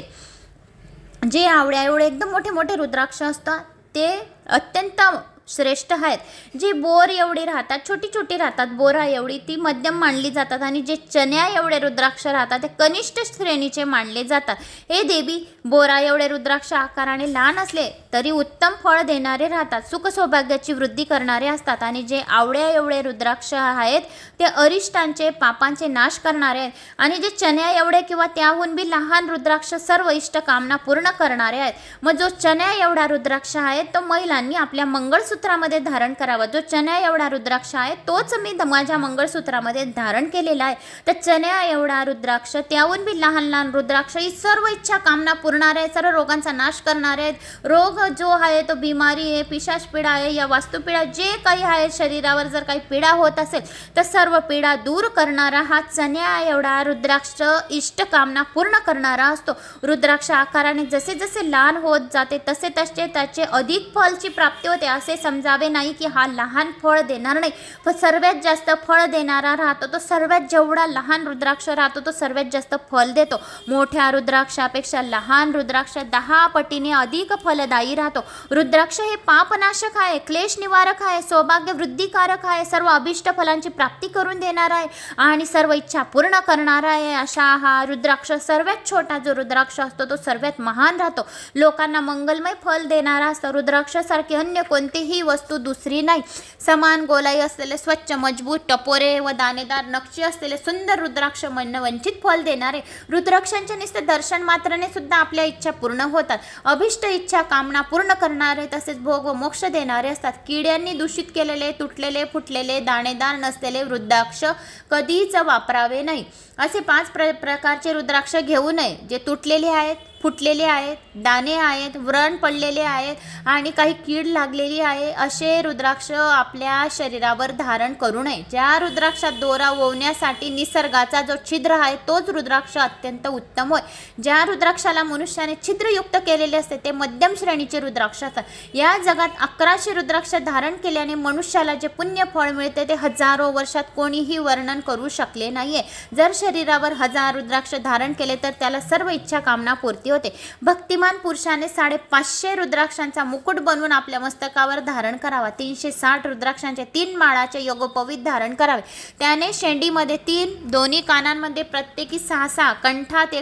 जे आवळ्या एवढे एकदम मोठे मोठे रुद्राक्ष असतात ते अत्यंत श्रेष्ठ आहेत. जी बोर एवढी राहतात छोटी छोटी राहतात बोरा एवढी ती मध्यम मानली जातात. आणि जे चण्या एवढे रुद्राक्ष राहतात ते कनिष्ठ श्रेणीचे मानले जातात. हे देवी बोरा एवढे रुद्राक्ष आकाराने लहान असले तरी उत्तम फळ देणारे राहतात. सुख सौभाग्याची वृद्धी करणारे असतात. आणि जे आवळ्या एवढे रुद्राक्ष आहेत ते अरिष्टांचे पापांचे नाश करणारे आहेत. आणि जे चण्या एवढे किंवा त्याहून बी लहान रुद्राक्ष सर्व इष्ट कामना पूर्ण करणारे आहेत. मग जो चण्या एवढा रुद्राक्ष आहे तो महिलांनी आपल्या मंगळसूत्रामध्ये धारण करावा. जो चण्या एवढा रुद्राक्ष आहे तोच मी माझ्या मंगळसूत्रामध्ये धारण केलेला आहे. तर चण्या एवढा रुद्राक्ष त्याहून बी लहान लहान रुद्राक्ष ही सर्व इच्छा कामना पुरणारे आहेत. सर्व रोगांचा नाश करणारे आहेत. रोग जो आहे तो बिमारी आहे, पिशाच पीडा आहे या वास्तुपीडा जे काही आहे शरीरावर जर काही पीडा होत असेल तर सर्व पीडा दूर करणारा हा चण्या एवढा रुद्राक्ष इष्ट कामना पूर्ण करणारा असतो. रुद्राक्ष आकाराने जसे जसे लहान होत जाते तसे तसे त्याचे अधिक फळची प्राप्ती होते. असे समजावे नाही की हा लहान फळ देणार नाही, पण सर्वात जास्त फळ देणारा राहतो तो सर्वात जेवढा लहान रुद्राक्ष राहतो तो सर्वात जास्त फल देतो. मोठ्या रुद्राक्षापेक्षा लहान रुद्राक्ष 10 पटीने अधिक फलदायी राहतो. रुद्राक्ष हे पापनाशक आहे, क्लेश निवारक आहे, सौभाग्य वृद्धिकारक आहे, सर्व अभिष्ट फलांची प्राप्ती करून देणारा आहे आणि सर्व इच्छा पूर्ण करणारा आहे. अशा हा रुद्राक्ष सर्वात छोटा जो रुद्राक्ष असतो तो सर्वात महान राहतो. लोकांना मंगलमय फल देणारा असतो. रुद्राक्षासारखी अन्य कोणतीही वस्तू दुसरी नाही. समान गोलाई असलेले स्वच्छ मजबूत टपोरे व दाणेदार नक्षी असलेले सुंदर रुद्राक्ष वंचित फल देणारे. रुद्राक्षांचे नुसते दर्शन मात्राने सुद्धा आपल्या इच्छा पूर्ण होतात. अभिष्ट इच्छा कामना पूर्ण करणारे तसेच भोग व मोक्ष देणारे असतात. किड्यांनी दूषित केलेले तुटलेले फुटलेले दाणेदार नसलेले रुद्राक्ष कधीच वापरावे नाही. असे 5 प्रकारचे रुद्राक्ष घेऊ नये. जे तुटलेले आहेत, फुटलेले आहेत, दाणे आहेत, व्रण पडलेले आहेत आणि काही कीड लागलेली आहे असे रुद्राक्ष आपल्या शरीरावर धारण करू नये. ज्या रुद्राक्षात दोरा ओवण्यासाठी निसर्गाचा जो छिद्र आहे तोच रुद्राक्ष अत्यंत उत्तम होय. ज्या रुद्राक्षाला मनुष्याने छिद्रयुक्त केलेले असते ते मध्यम श्रेणीचे रुद्राक्ष असतात. या जगात 1100 रुद्राक्ष धारण केल्याने मनुष्याला जे पुण्य फळ मिळते ते हजारो वर्षात कोणीही वर्णन करू शकले नाहीये. जर शरीरावर 1000 रुद्राक्ष धारण केले तर त्याला सर्व इच्छा कामना पूर्ती होते. भक्तिमान पुरुषाने 550 रुद्राक्षांचा मुकुट बनवून आपल्या मस्तकावर धारण करावा. 360 रुद्राक्षांचे 3 माळाचे योगोपवीत धारण करावे. त्याने शेंडीमध्ये 3, दोन्ही कानांमध्ये प्रत्येकी 6, कंठात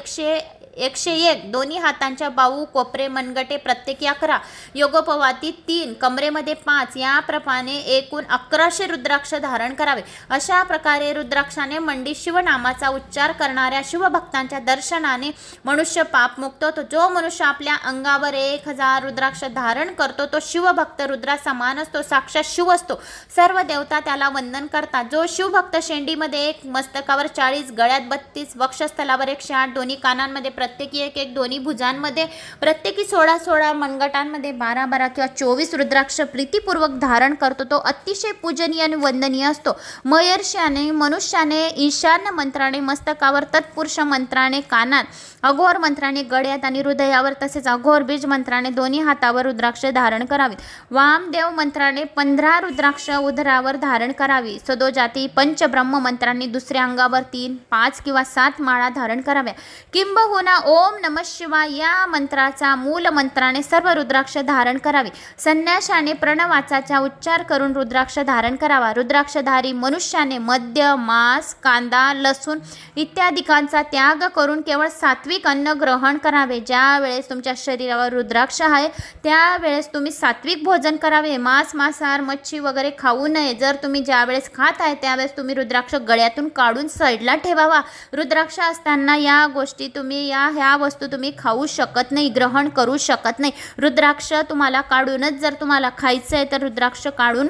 101, दोन्ही हातांच्या बाहू, कोपरे, मनगटे प्रत्येकी 11, योगोपवाती 3, कमरेमध्ये 5, याप्रमाणे एकूण 1100 रुद्राक्ष धारण करावे. अशा प्रकारे रुद्राक्षाने मंडित शिवनामाचा उच्चार करणाऱ्या शिवभक्तांच्या दर्शनाने मनुष्य पापमुक्त होतो. जो मनुष्य आपल्या अंगावर 1000 रुद्राक्ष धारण करतो तो शिवभक्त रुद्रा समान असतो, साक्षात शिव असतो. सर्व देवता त्याला वंदन करतात. जो शिवभक्त शेंडीमध्ये 1, मस्तकावर 40, गळ्यात 32, वक्षस्थलावर 108, दोन्ही कानांमध्ये प्रत्येकी 1, दोन्ही भुजांमध्ये प्रत्येकी 16, मनगटांमध्ये 12 किंवा 24 रुद्राक्ष प्रीतीपूर्वक धारण करतो तो अतिशय पूजनीय आणि वंदनीय असतो. महर्षाने, मनुष्याने ईशान्य मंत्राने मस्तकावर, तत्पुरुष मंत्राने कानात, अघोर मंत्राने गळ्यात आणि हृदयावर, तसेच अघोर बीज मंत्राने दोन्ही हातावर रुद्राक्ष धारण करावी. वामदेव मंत्राने 15 रुद्राक्ष उदरावर धारण करावी. सदोजाती पंचब्रह्म मंत्रांनी दुसऱ्या अंगावर 3, 5 किंवा 7 माळा धारण कराव्या. किंबहुना ओम नमः शिवाय या मंत्राचा मूल मंत्राने सर्व रुद्राक्ष धारण करावी. संन्याशाने प्रणवाचा उच्चार करून रुद्राक्ष धारण करावा. रुद्राक्षधारी मनुष्याने मद्य, मांस, कांदा, लसूण इत्यादिकांचा त्याग करून केवळ सात्विक अन्न ग्रहण करावे. ज्या वेळेस तुमच्या शरीरावर रुद्राक्ष आहे त्यावेळेस तुम्ही सात्विक भोजन करावे. मांस, मांसाहार, मच्छी वगैरे खाऊ नये. जर तुम्ही ज्या वेळेस खात आहे त्यावेळेस तुम्ही रुद्राक्ष गळ्यातून काढून साईडला ठेवावा. रुद्राक्ष असताना या गोष्टी तुम्ही ह्या वस्तू तुम्ही खाऊ शकत नाही, ग्रहण करू शकत नाही. रुद्राक्ष तुम्हाला काढूनच जर तुम्हाला खायचं आहे तर रुद्राक्ष काढून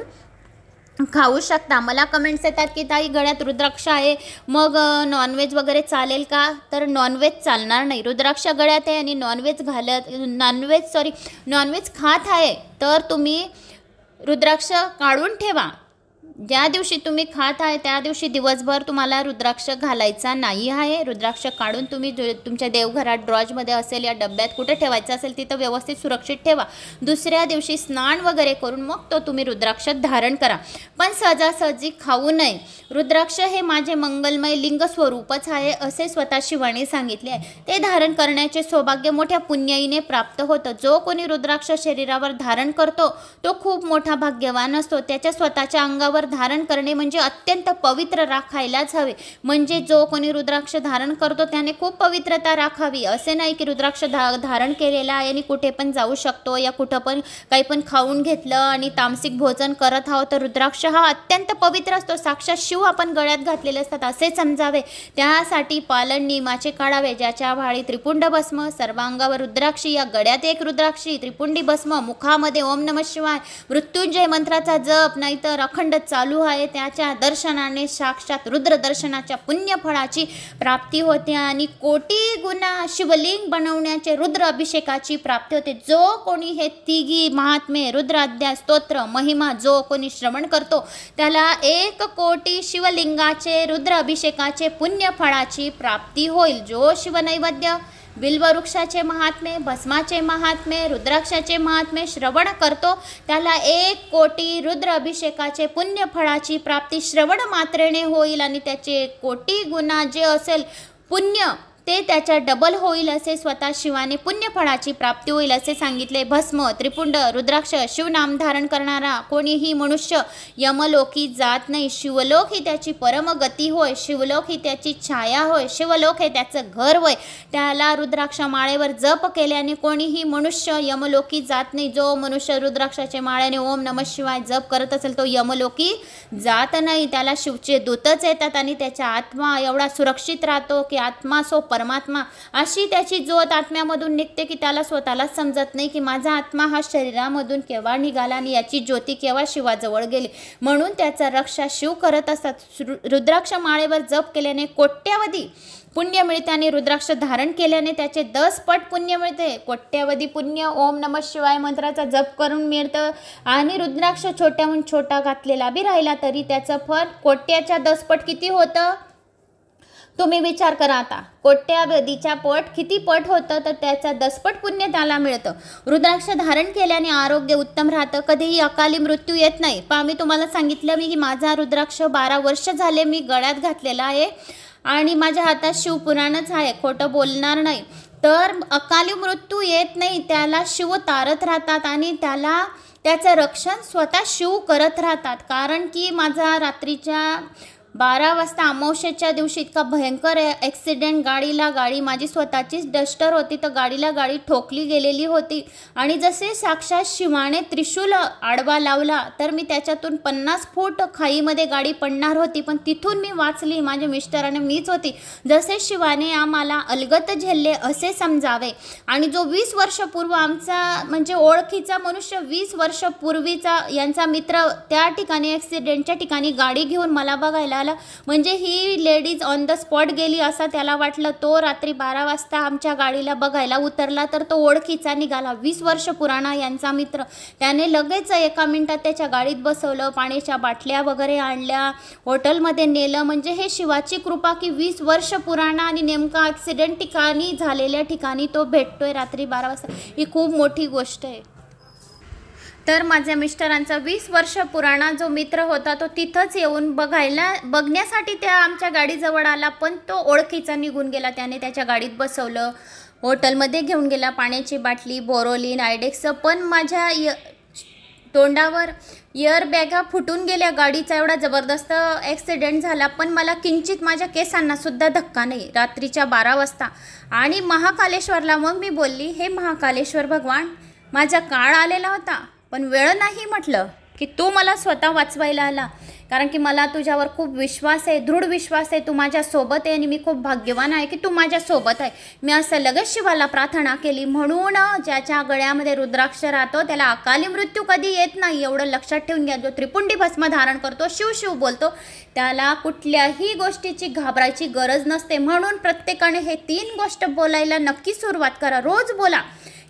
खाऊ शकता. मला कमेंट्स येतात की ताई गळ्यात रुद्राक्ष आहे मग नॉनव्हेज वगैरे चालेल का? तर नॉनव्हेज चालणार नाही. रुद्राक्ष गळ्यात आहे आणि नॉनव्हेज खात आहे तर तुम्ही रुद्राक्ष काढून ठेवा. ज्या दिवशी तुम्ही खात आहे त्या दिवशी दिवसभर तुम्हाला रुद्राक्ष घालायचा नाही आहे. रुद्राक्ष काढून तुम्ही तुमच्या देवघरात ड्रॉजमध्ये असेल या डब्यात कुठे ठेवायचं असेल तिथं व्यवस्थित सुरक्षित ठेवा. दुसऱ्या दिवशी स्नान वगैरे करून मग तो तुम्ही रुद्राक्ष धारण करा, पण सहजासहजी खाऊ नये. रुद्राक्ष हे माझे मंगलमय लिंग स्वरूपच आहे असे स्वतः शिवाने सांगितले आहे. ते धारण करण्याचे सौभाग्य मोठ्या पुण्याईने प्राप्त होतं. जो कोणी रुद्राक्ष शरीरावर धारण करतो तो खूप मोठा भाग्यवान असतो. त्याच्या स्वतःच्या अंगावर धारण करणे म्हणजे अत्यंत पवित्र राखायलाच हवे. म्हणजे जो कोणी रुद्राक्ष धारण करतो त्याने खूप पवित्रता राखावी. असे नाही की रुद्राक्ष धारण केलेला आहे आणि कुठे पण जाऊ शकतो या कुठं पण काही पण खाऊन घेतलं आणि तामसिक भोजन करत आहोत तर रुद्राक्ष हा अत्यंत पवित्र असतो. साक्षात शिव आपण गळ्यात घातलेले असतात असे समजावे. त्यासाठी पालन नियमाचे काढावे. ज्याच्या भाळी त्रिपुंड भस्म, सर्वांगावर रुद्राक्षी, या गळ्यात 1 रुद्राक्षी, त्रिपुंडी भस्म, मुखामध्ये ओम नमः शिवाय मृत्युंजय मंत्राचा जप नाहीतर अखंड चालू आहे त्याच्या दर्शनाने साक्षात रुद्र दर्शनाच्या पुण्यफळाची प्राप्ती होते आणि कोटी गुणा शिवलिंग बनवण्याचे रुद्र अभिषेकाची प्राप्ती होते. जो कोणी हे तिघी महात्मे रुद्राध्याय स्तोत्र महिमा जो कोणी श्रवण करतो त्याला 1 कोटी शिवलिंगाचे रुद्र अभिषेकाचे पुण्यफळाची प्राप्ती होईल. जो शिवनैवेद्य, बिल्ववृक्षाचे महात्मे, भस्माचे महात्मे, रुद्राक्षाचे महात्मे श्रवण करतो त्याला 1 कोटी रुद्र अभिषेकाचे पुण्यफळाची प्राप्ती श्रवण मात्रेने होईल आणि त्याचे कोटी गुणा जे असेल पुण्य ते त्याच्या डबल होईल असे स्वतः शिवाने पुण्यफळाची प्राप्ती होईल असे सांगितले. भस्म, त्रिपुंड, रुद्राक्ष, शिवनाम धारण करणारा कोणीही मनुष्य यमलोकी जात नाही. शिवलोक ही त्याची परमगती होय. शिवलोक ही त्याची छाया होय. शिवलोक हे त्याचं घर होय. त्याला रुद्राक्ष माळेवर जप केल्याने कोणीही मनुष्य यमलोकी जात नाही. जो मनुष्य रुद्राक्षाचे माळेने ओम नमः शिवाय जप करत असेल तो यमलोकी जात नाही. त्याला शिवचे दूतच येतात आणि त्याचा आत्मा एवढा सुरक्षित राहतो की आत्मा सो परमात्मा अशी त्याची ज्योत आत्म्यामधून निघते की त्याला स्वतःलाच समजत नाही की माझा आत्मा हा शरीरामधून केव्हा निघाला आणि याची ज्योती केव्हा शिवाजवळ गेली. म्हणून त्याचा रक्षा शिव करत असतात. रुद्राक्ष माळेवर जप केल्याने कोट्यावधी पुण्य मिळते आणि रुद्राक्ष धारण केल्याने त्याचे 10 पट पुण्य मिळते. कोट्यावधी पुण्य ओम नमः शिवाय मंत्राचा जप करून मिळतं आणि रुद्राक्ष छोट्याहून छोटा घातलेला बी राहिला तरी त्याचं फळ कोट्याच्या 10 पट किती होतं तुम्ही विचार करा. आता कोट्यावधीच्या पट किती पट होतं तर त्याचा 10 पट पुण्य त्याला मिळतं. रुद्राक्ष धारण केल्याने आरोग्य उत्तम राहतं. कधीही अकाली मृत्यू येत नाही. मी तुम्हाला सांगितलं की माझा रुद्राक्ष 12 वर्ष झाले मी गळ्यात घातलेला आहे आणि माझ्या हातात शिवपुराणच आहे, खोटं बोलणार नाही. तर अकाली मृत्यू येत नाही. त्याला शिव तारत राहतात आणि त्याचं रक्षण स्वतः शिव करत राहतात. कारण की माझा रात्रीच्या 12 वाजता अमावस्येच्या दिवशी इतका भयंकर ॲक्सिडेंट, गाडी माझी स्वतःचीच डस्टर होती, तर गाडी ठोकली गेलेली होती आणि जसे साक्षात शिवाने त्रिशूल आडवा लावला तर मी त्याच्यातून 50 फूट खाईमध्ये गाडी पडणार होती, पण तिथून मी वाचली. माझ्या मिस्टराने मीच होती. जसे शिवाने आम्हाला अलगत झेलले असे समजावे. आणि जो 20 वर्षपूर्व आमचा म्हणजे ओळखीचा मनुष्य, 20 वर्षपूर्वीचा यांचा मित्र त्या ठिकाणी ॲक्सिडेंटच्या ठिकाणी गाडी घेऊन मला बघायला आला. म्हणजे ही लेडीज ऑन द स्पॉट गेली असं त्याला वाटलं. तो रात्री 12 वाजता आमच्या गाडीला बघायला उतरला तर तो ओळखीचा निघाला, 20 वर्ष पुराणा यांचा मित्र. त्याने लगेच एका मिनिटात त्याच्या गाडीत बसवलं, पाण्याच्या बाटल्या वगैरे आणल्या, हॉटेलमध्ये नेलं. म्हणजे हे शिवाची कृपा की 20 वर्ष पुराणा आणि नेमका ॲक्सिडेंट ठिकाणी झालेल्या ठिकाणी तो भेटतोय रात्री 12 वाजता. ही खूप मोठी गोष्ट आहे. तर माझ्या मिस्टरांचा 20 वर्ष पुराणा जो मित्र होता तो तिथंच येऊन बघण्यासाठी त्या आमच्या गाडीजवळ आला, पण तो ओळखीचा निघून गेला. त्याने त्याच्या गाडीत बसवलं, हॉटेलमध्ये घेऊन गेला, पाण्याची बाटली, बोरोलिन, आयडेक्स. पण माझ्या तोंडावर एअर बॅगा फुटून गेल्या. गाडीचा एवढा जबरदस्त ॲक्सिडेंट झाला, पण मला किंचित माझ्या केसांना सुद्धा धक्का नाही. रात्रीच्या 12 वाजता आणि महाकालेश्वरला मग मी बोलली, हे महाकालेश्वर भगवान, माझा काळ आलेला होता पण वेळ नाही म्हटलं की तू मला स्वतः वाचवायला आला, कारण की मला तुझ्यावर खूप विश्वास आहे, दृढ विश्वास आहे. तू माझ्यासोबत आहे आणि मी खूप भाग्यवान आहे की तू माझ्यासोबत आहे. मी असं लगेच शिवाला प्रार्थना केली. म्हणून ज्याच्या गळ्यामध्ये रुद्राक्ष राहतो त्याला अकाली मृत्यू कधी येत नाही, एवढं लक्षात ठेवून घ्या. जो त्रिपुंडी भस्म धारण करतो, शिव शिव बोलतो, त्याला कुठल्याही गोष्टीची घाबरायची गरज नसते. म्हणून प्रत्येकाने हे 3 गोष्ट बोलायला नक्की सुरुवात करा. रोज बोला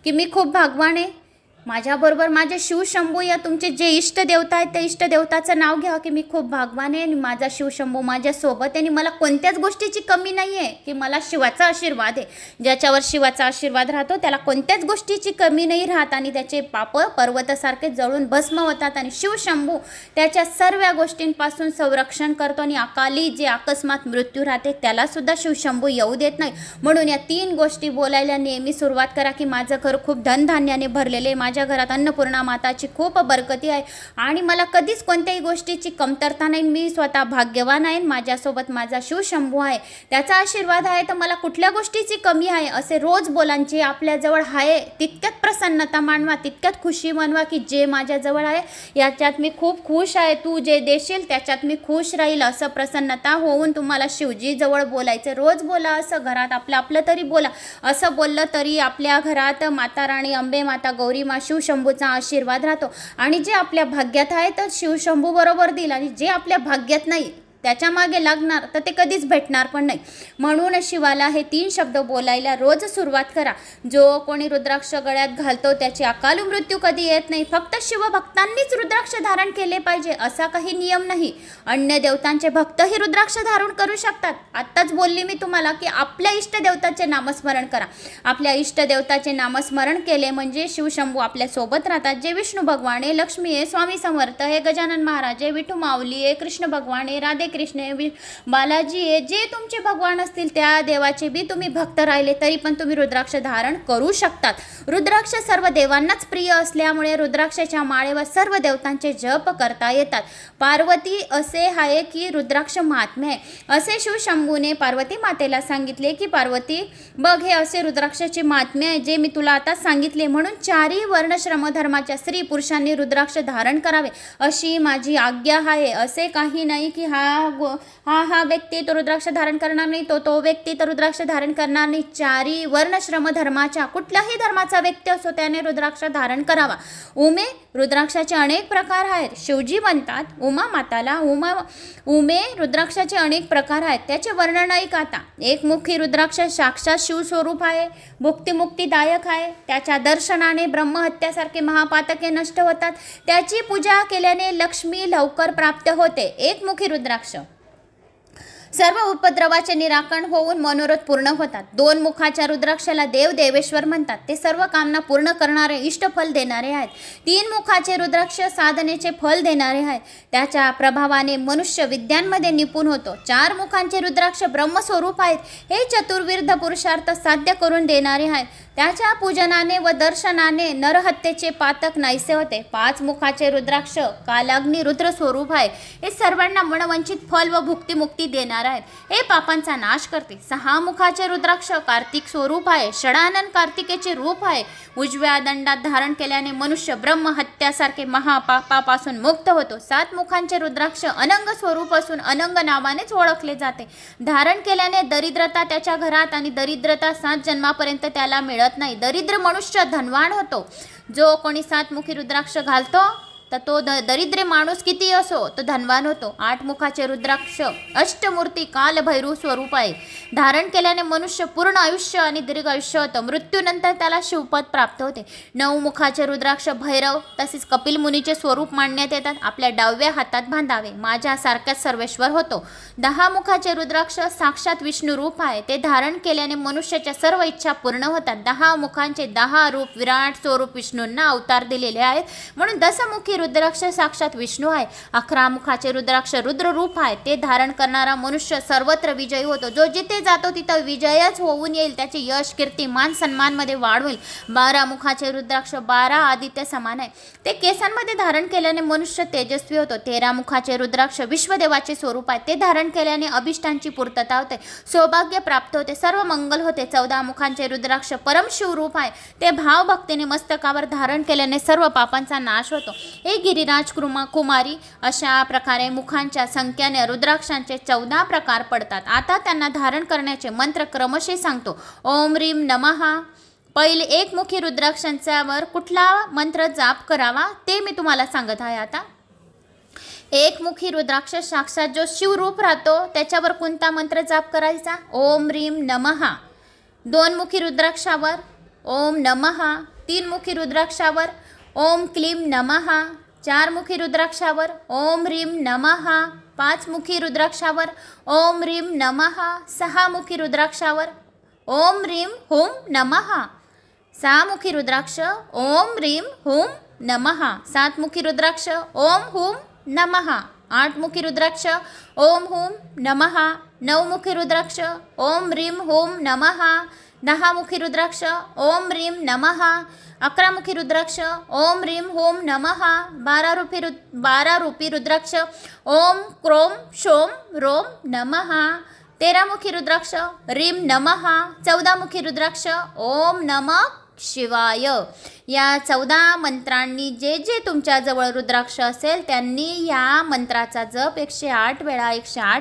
की मी खूप भाग्यवान आहे, माझ्याबरोबर माझे शिवशंभू या तुमचे जे इष्टदेवता आहेत त्या इष्टदेवताचं नाव घ्या की मी खूप भाग्यवान आहे आणि माझा शिवशंभू माझ्यासोबत आहे आणि मला कोणत्याच गोष्टीची कमी नाही आहे, की मला शिवाचा आशीर्वाद आहे. ज्याच्यावर शिवाचा आशीर्वाद राहतो त्याला कोणत्याच गोष्टीची कमी नाही राहत आणि त्याचे पाप पर्वतासारखे जळून भस्म होतात आणि शिवशंभू त्याच्या सर्व गोष्टींपासून संरक्षण करतो आणि अकाली जे अकस्मात मृत्यू राहते त्यालासुद्धा शिवशंभू येऊ देत नाही. म्हणून या 3 गोष्टी बोलायला नेहमी सुरुवात करा की माझं घर खूप धनधान्याने भरलेले, माझ्या घरात अन्नपूर्णा माताची खूप बरकती आहे आणि मला कधीच कोणत्याही गोष्टीची कमतरता नाही. मी स्वतः भाग्यवान आहे, माझ्यासोबत माझा शिवशंभू आहे, त्याचा आशीर्वाद आहे, तर मला कुठल्या गोष्टीची कमी आहे असे रोज बोलांचे. आपल्याजवळ आहे तितक्यात प्रसन्नता मानवा, तितक्यात खुशी मानवा की जे माझ्याजवळ आहे याच्यात मी खूप खुश आहे, तू जे देशील त्याच्यात मी खुश राहील, असं प्रसन्नता होऊन तुम्हाला शिवजीजवळ बोलायचं. रोज बोला असं, घरात आपलं तरी बोला. असं बोललं तरी आपल्या घरात माता राणी, अंबे माता, गौरी मा, शिवशंभूचा आशीर्वाद राहतो आणि जे आपल्या भाग्यात आहे तर शिवशंभू बरोबर देईल आणि जे आपल्या भाग्यात नाही त्याच्या मागे लागणार तर ते कधीच भेटणार पण नाही. म्हणून शिवाला हे 3 शब्द बोलायला रोज सुरुवात करा. जो कोणी रुद्राक्ष गळ्यात घालतो त्याची अकाल मृत्यू कधी येत नाही. फक्त शिवभक्तांनीच रुद्राक्ष धारण केले पाहिजे असा काही नियम नाही. अन्य देवतांचे भक्तही रुद्राक्ष धारण करू शकतात. आत्ताच बोलली मी तुम्हाला की आपल्या इष्टदेवताचे नामस्मरण करा. आपल्या इष्टदेवताचे नामस्मरण केले म्हणजे शिवशंभू आपल्यासोबत राहतात. जे विष्णू भगवान आहे, लक्ष्मी आहे, स्वामी समर्थ आहे, गजानन महाराज आहे, विठू माऊली आहे, कृष्ण भगवान आहे, राधे कृष्ण बालाजी आहे, जे तुमचे भगवान असतील त्या देवाचे बी तुम्ही भक्त राहिले तरी पण तुम्ही रुद्राक्ष धारण करू शकतात. रुद्राक्ष सर्व देवांनाच प्रिय असल्यामुळे रुद्राक्षाच्या माळेवर सर्व देवतांचे जप करता येतात. पार्वती असे आहे की रुद्राक्ष महात्म्य आहे. असे शिवशंभूने पार्वती मातेला सांगितले की पार्वती बघ, हे असे रुद्राक्षाचे महात्म्य आहे जे मी तुला आता सांगितले. म्हणून 4ही वर्ण श्रमधर्माच्या स्त्री पुरुषांनी रुद्राक्ष धारण करावे अशी माझी आज्ञा आहे. असे काही नाही की हा व्यक्ती तो रुद्राक्ष धारण करणार नाही, तो व्यक्ती तर रुद्राक्ष धारण करणार नाही. 4ही वर्ण श्रम धर्माच्या कुठल्याही धर्माचा व्यक्ती असो त्याने रुद्राक्ष धारण करावा. उमे रुद्राक्षाचे अनेक प्रकार आहेत. शिवजी म्हणतात उमा माताला उमे रुद्राक्षाचे अनेक प्रकार आहेत. त्याचे वर्णन ऐक आता. एकमुखी रुद्राक्ष साक्षात शिवस्वरूप आहे, मुक्तिदायक आहे. त्याच्या दर्शनाने ब्रह्महत्यासारखे महापातके नष्ट होतात. त्याची पूजा केल्याने लक्ष्मी लवकर प्राप्त होते. एकमुखी रुद्राक्ष सर्व उपद्रवाचे निराकरण होऊन मनोरथ पूर्ण होतात. 2 मुखाच्या रुद्राक्षाला देव देवेश्वर म्हणतात. ते सर्व कामना पूर्ण करणारे, इष्टफल देणारे आहेत. 3 मुखाचे रुद्राक्ष साधनेचे फल देणारे आहेत. त्याच्या प्रभावाने मनुष्य विद्यांमध्ये निपुण होतो. 4 मुखांचे रुद्राक्ष ब्रह्मस्वरूप आहेत. हे चतुर्विध पुरुषार्थ साध्य करून देणारे आहेत. त्याच्या पूजनाने व दर्शनाने नरहत्येचे पातक नाहीसे होते. 5 मुखाचे रुद्राक्ष कालाग्नी रुद्र स्वरूप आहे. हे सर्वांना मनवंचित फल व भुक्तिमुक्ती देणार आहेत. हे पापांचा नाश करते. 6 मुखाचे रुद्राक्ष कार्तिक स्वरूप आहे. षडानन कार्तिकेचे रूप आहे. उजव्या दंडात धारण केल्याने मनुष्य ब्रह्महत्यासारखे महापापापासून मुक्त होतो. 7 मुखांचे रुद्राक्ष अनंग स्वरूप असून अनंग नावानेच ओळखले जाते. धारण केल्याने दरिद्रता त्याच्या घरात आणि दरिद्रता 7 जन्मापर्यंत त्याला मिळत नाही. दरिद्र मनुष्य धनवान होतो. जो कोणी 7 मुखी रुद्राक्ष घालतो तर तो दरिद्र माणूस किती असो तो धनवान होतो. 8 मुखाचे रुद्राक्ष अष्टमूर्ती कालभैरव स्वरूप आहे. धारण केल्याने मनुष्य पूर्ण आयुष्य आणि दीर्घ आयुष्य होतं. मृत्यूनंतर त्याला शिवपद प्राप्त होते. 9 मुखाचे रुद्राक्ष भैरव तसेच कपिल मुनीचे स्वरूप मानण्यात येतात. आपल्या डाव्या हातात बांधावे. माझ्यासारख्याच सर्वेश्वर होतो. 10 मुखाचे रुद्राक्ष साक्षात विष्णू रूप आहे. ते धारण केल्याने मनुष्याच्या सर्व इच्छा पूर्ण होतात. 10 मुखांचे 10 रूप विराट स्वरूप विष्णूंना अवतार दिलेले आहेत, म्हणून दशमुखी रुद्राक्ष साक्षात विष्णू आहे. 11 मुखाचे रुद्राक्ष रुद्र रूप आहे. ते धारण करणारा मनुष्य सर्वत्र विजयी होतो. जो जिथे जातो तिथं विजयच होऊन येईल. त्याचे यश कीर्ती मान सन्मान मध्ये वाढ होईल. 12 मुखाचे रुद्राक्ष 12 आदित्य समान आहे. ते केसांमध्ये धारण केल्याने मनुष्य तेजस्वी होतो. 13 मुखाचे रुद्राक्ष विश्वदेवाचे स्वरूप आहे. ते धारण केल्याने अभिष्टांची पूर्तता होते. सौभाग्य प्राप्त होते. सर्व मंगल होते. 14 मुखांचे रुद्राक्ष परमशिव रूप आहे. ते भावभक्तीने मस्तकावर धारण केल्याने सर्व पापांचा नाश होतो. हे गिरिराज कुमारी अशा प्रकारे मुखांच्या संख्याने रुद्राक्षांचे 14 प्रकार पडतात. आता त्यांना धारण करण्याचे मंत्र क्रमशः सांगतो. ओम ह्रीं नमः. पहिले 1 मुखी रुद्राक्षांच्यावर कुठला मंत्र जाप करावा ते मी तुम्हाला सांगत आहे. आता 1 मुखी रुद्राक्ष साक्षात जो शिवरूप राहतो त्याच्यावर कोणता मंत्र जाप करायचा? ओम ह्रीं नमः. 2 मुखी रुद्राक्षावर ओम नमः. 3 मुखी रुद्राक्षावर ओम क्लीं नमः. 4 मुखी रुद्राक्षावर ओम ह्रीं नमः. 5 मुखी रुद्राक्षावर ओम ह्रीं नमः. 6 मुखी रुद्राक्षावर ओम ह्रीं हुं नमः. 6 मुखी रुद्राक्ष ओम ह्रीं हुं नमः. 7 मुखी रुद्राक्ष ओम हुं नमः. 8 मुखी रुद्राक्ष ओम हुं नमः. 9 मुखी रुद्राक्ष ओम ह्रीं हुं नमः. 10 मुखी रुद्राक्ष ओम ह्रीं नमः. 11 मुखी रुद्राक्ष ओम ह्रीं हुं नमः. 12 रूपी रुद्राक्ष ओम क्रोम शोम रोम नमः. 13 मुखी रुद्राक्ष ह्रीं नमः. 14 मुखी रुद्राक्ष ओम नमः शिवाय. या 14 मंत्रांनी जे जे तुमच्याजवळ रुद्राक्ष असेल त्यांनी या मंत्राचा जप 108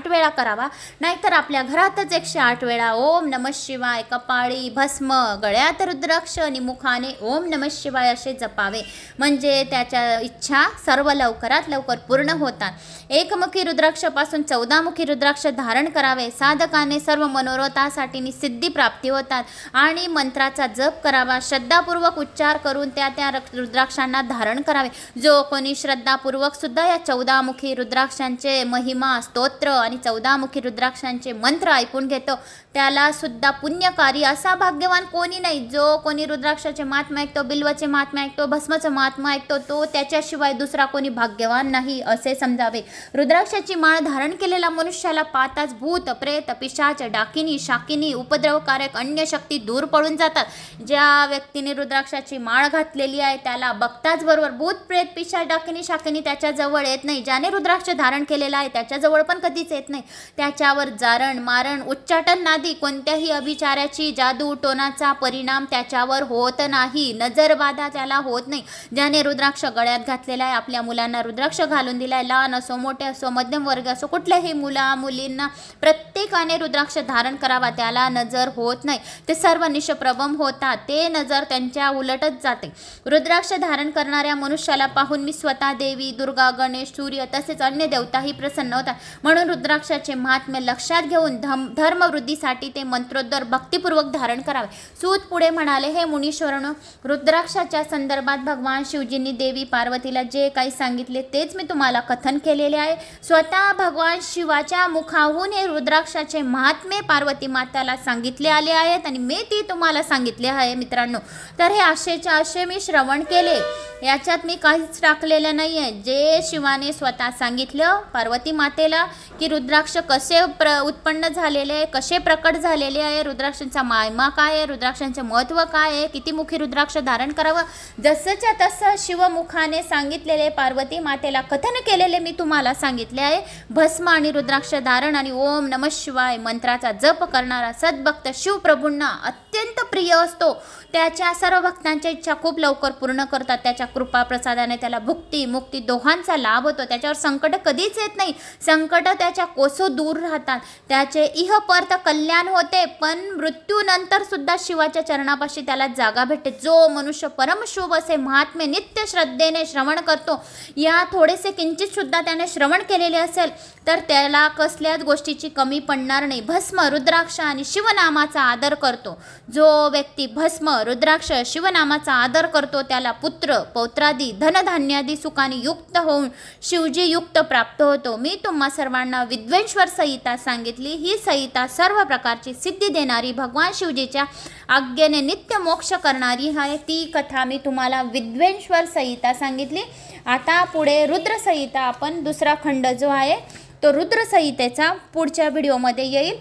वेळा करावा. नाहीतर आपल्या घरातच 108 वेळा ओम नमः शिवाय कपाळी भस्म, गळ्यात रुद्राक्ष आणि मुखाने ओम नमः शिवाय असे जपावे. म्हणजे त्याच्या इच्छा सर्व लवकरात लवकर पूर्ण होतात. 1 मुखी रुद्राक्षापासून 14 मुखी रुद्राक्ष धारण करावे. साधकाने सर्व मनोरथासाठी सिद्धी प्राप्ती होतात. आणि मंत्राचा जप करावा. श्रद्धापूर्वक उच्चार करून त्या रुद्राक्षांना धारण करावे. जो कोणी श्रद्धापूर्वक सुद्धा या 14 मुखी रुद्राक्षांचे महिमा स्तोत्र आणि 14 मुखी रुद्राक्षांचे मंत्र ऐकून घेतो त्याला सुद्धा पुण्यकारी असा भाग्यवान कोणी नाही. जो कोणी रुद्राक्षाचे महात्म्य ऐकतो, बिल्वाचे महात्म्य ऐकतो, भस्माचे महात्म्य ऐकतो तो त्याच्याशिवाय दुसरा कोणी भाग्यवान नाही असे समजावे. रुद्राक्षाची माळ धारण केलेल्या मनुष्याला पाहताच भूत प्रेत पिशाच डाकिनी शाकिनी उपद्रवकारक अन्य शक्ती दूर पळून जातात. ज्या व्यक्तीने रुद्राक्षाची माळ घातलेली आहे त्याला बघताच बरोबर भूत प्रेत पिशाच डाकिनी शाकिनी त्याच्याजवळ येत नाही. ज्याने रुद्राक्ष धारण केलेला आहे त्याच्याजवळ पण कधीच येत नाही. त्याच्यावर जारण मारण उच्चाटन नादी कोणत्याही अभिचाराची जादू टोनाचा परिणाम त्याच्यावर होत नाही. नजरबाधा त्याला होत नाही. ज्याने रुद्राक्ष गळ्यात घातलेला आहे, आपल्या मुलांना रुद्राक्ष घालून दिलाय, लहान असो मोठे असो मध्यम वर्ग असो कुठल्याही मुला मुलींना प्रत्येकाने रुद्राक्ष धारण करावा. त्याला नजर होत नाही. ते सर्व निष्प्रभम होतात. ते नजर त्यांच्या उलटच जाते. जाते. रुद्राक्ष धारण करणाऱ्या मनुष्याला पाहून मी स्वतः देवी, दुर्गा, गणेश, सूर्य तसेच अन्य देवताही प्रसन्न होतात. म्हणून रुद्राक्षाचे महात्म्य लक्षात घेऊन धर्मवृद्धीसाठी ते मंत्रोद्धार भक्तिपूर्वक धारण करावे. सूत पुढे म्हणाले, हे मुनीश्वरांनो, रुद्राक्षाच्या संदर्भात भगवान शिवजींनी देवी पार्वतीला जे काही सांगितले तेच मी तुम्हाला कथन केलेले आहे. स्वतः भगवान शिवाच्या मुखाहून हे रुद्राक्षाचे महात्म्य पार्वती माताला सांगितले आले आहेत आणि मी ती तुम्हाला सांगितले आहे मित्रांनो. तर हे आशेच्या आशे मी श्रवण केले, याच्यात मी काहीच टाकलेलं नाही आहे. जे शिवाने स्वतः सांगितलं पार्वती मातेला की रुद्राक्ष कसे उत्पन्न झालेले आहे, कसे प्रकट झालेले आहे, रुद्राक्षांचा महिमा काय आहे, रुद्राक्षांचे महत्त्व काय आहे, किती मुखी रुद्राक्ष धारण करावं, जसंच्या तसं शिवमुखाने सांगितलेले पार्वती मातेला कथन केलेले मी तुम्हाला सांगितले आहे. भस्म आणि रुद्राक्ष धारण आणि ओम नमः शिवाय मंत्राचा जप करणारा सद्भक्त शिवप्रभूंना अत्यंत प्रिय असतो. त्याच्या सर्व भक्तांच्या इच्छा खूप लवकर पूर्ण करतात. त्याच्या कृपा प्रसादाने त्याला भुक्ती मुक्ती दोहांचा लाभ होतो. त्याच्यावर संकट कधीच येत नाही. संकट त्याच्या कोसो दूर राहतात. त्याचे इह परत कल्याण होते. पण मृत्यूनंतर सुद्धा शिवाच्या चरणापाशी त्याला जागा भेटते. जो मनुष्य परमशुभ असे महात्म्य नित्य श्रद्धेने श्रवण करतो, या थोडेसे किंचित सुद्धा त्याने श्रवण केलेले असेल तर त्याला कसल्याच गोष्टीची कमी पडणार नाही. भस्म, रुद्राक्ष आणि शिवनामाचा आदर करतो. जो व्यक्ती भस्म, रुद्राक्ष, शिवनामाचा आदर करतो त्याला पुत्र, पौत्रादी, धनधान्यादी सुखाने युक्त होऊन शिवजी युक्त प्राप्त होतो. मी तुम्हा सर्वांना विद्वेश्वर संहिता सांगितली. ही संहिता सर्व प्रकारची सिद्धी देणारी, भगवान शिवजीच्या आज्ञेने नित्य मोक्ष करणारी आहे. ती कथा मी तुम्हाला विद्वेश्वर संहिता सांगितली. आता पुढे रुद्र संहिता, आपण दुसरा खंड जो आहे तो रुद्र संहितेचा पुढच्या व्हिडिओमध्ये येईल.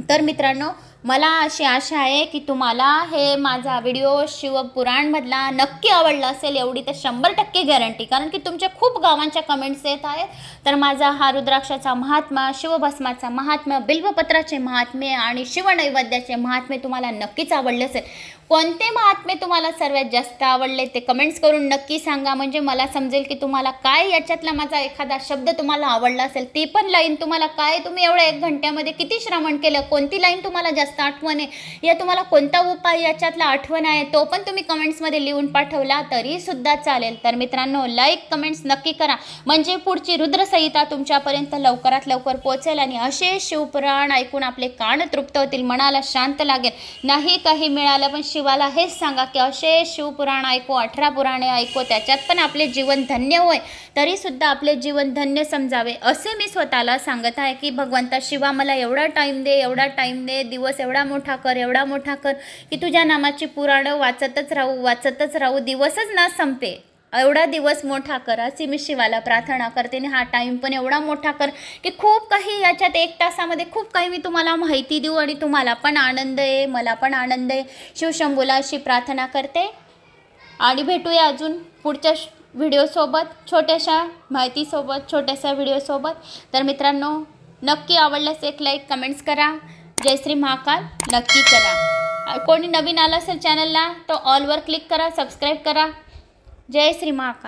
तर मित्रांनो, मला अशी आशा आहे की तुम्हाला हे माझा व्हिडिओ शिवपुराणमधला नक्की आवडला असेल, एवढी तर 100% गॅरंटी. कारण की तुमच्या खूप गावांच्या कमेंट्स येत आहेत. तर माझा हा रुद्राक्षाचा महात्मा, शिवभस्माचा महात्म्य, बिल्वपत्राचे महात्म्य आणि शिवनैवेद्याचे महात्म्य तुम्हाला नक्कीच आवडले असेल. कोणते महात्म्य तुम्हाला सर्वात जास्त आवडले ते कमेंट्स करून नक्की सांगा. म्हणजे मला समजेल की तुम्हाला काय याच्यातला माझा एखादा शब्द तुम्हाला आवडला असेल. ती पण लाईन तुम्हाला काय, तुम्ही एवढ्या 1 घंट्यामध्ये किती श्रवण केलं, कोणती लाईन तुम्हाला जास्त आठवण आहे, या तुम्हाला कोणता उपाय याच्यातला आठवण आहे तो पण तुम्ही कमेंट्समध्ये लिहून पाठवला तरी सुद्धा चालेल. तर मित्रांनो, लाईक कमेंट्स नक्की करा, म्हणजे पुढची रुद्रसंहिता तुमच्यापर्यंत लवकरात लवकर पोहोचेल आणि असे शिवपुराण ऐकून आपले कान तृप्त होतील, मनाला शांत लागेल. नाही काही मिळालं पण शिवाला हेच सांगा की असे शिवपुराण ऐकू, 18 पुराणे ऐकू, त्याच्यात पण आपले जीवन धन्य होय, तरी सुद्धा आपले जीवन धन्य समजावे असे मी स्वतःला सांगत आहे. की भगवंता शिवा, मला एवढा टाईम दे, एवढा टाईम दे, दिवस एवढा मोठा कर, एवढा मोठा कर की तुझ्या नामाची पुराणं वाचतच राहू, दिवसच न संपे, एवढा दिवस मोठा कर अशी मी शिवाला प्रार्थना करते. आणि हा टाईम पण एवढा मोठा कर की खूप काही याच्यात 1 तासामध्ये खूप काही मी तुम्हाला माहिती देऊ आणि तुम्हाला पण आनंद आहे, मला पण आनंद आहे. शिवशंभूला अशी प्रार्थना करते आणि भेटूया अजून पुढच्या व्हिडिओसोबत, छोट्याशा माहितीसोबत, छोट्याशा व्हिडिओसोबत. तर मित्रांनो, नक्की आवडल्यास एक लाईक कमेंट्स करा. जय श्री महाकाल नक्की करा. कोणी नवीन आलं असेल चॅनलला तो ऑलवर क्लिक करा, सबस्क्राईब करा. जय श्री महाकाल.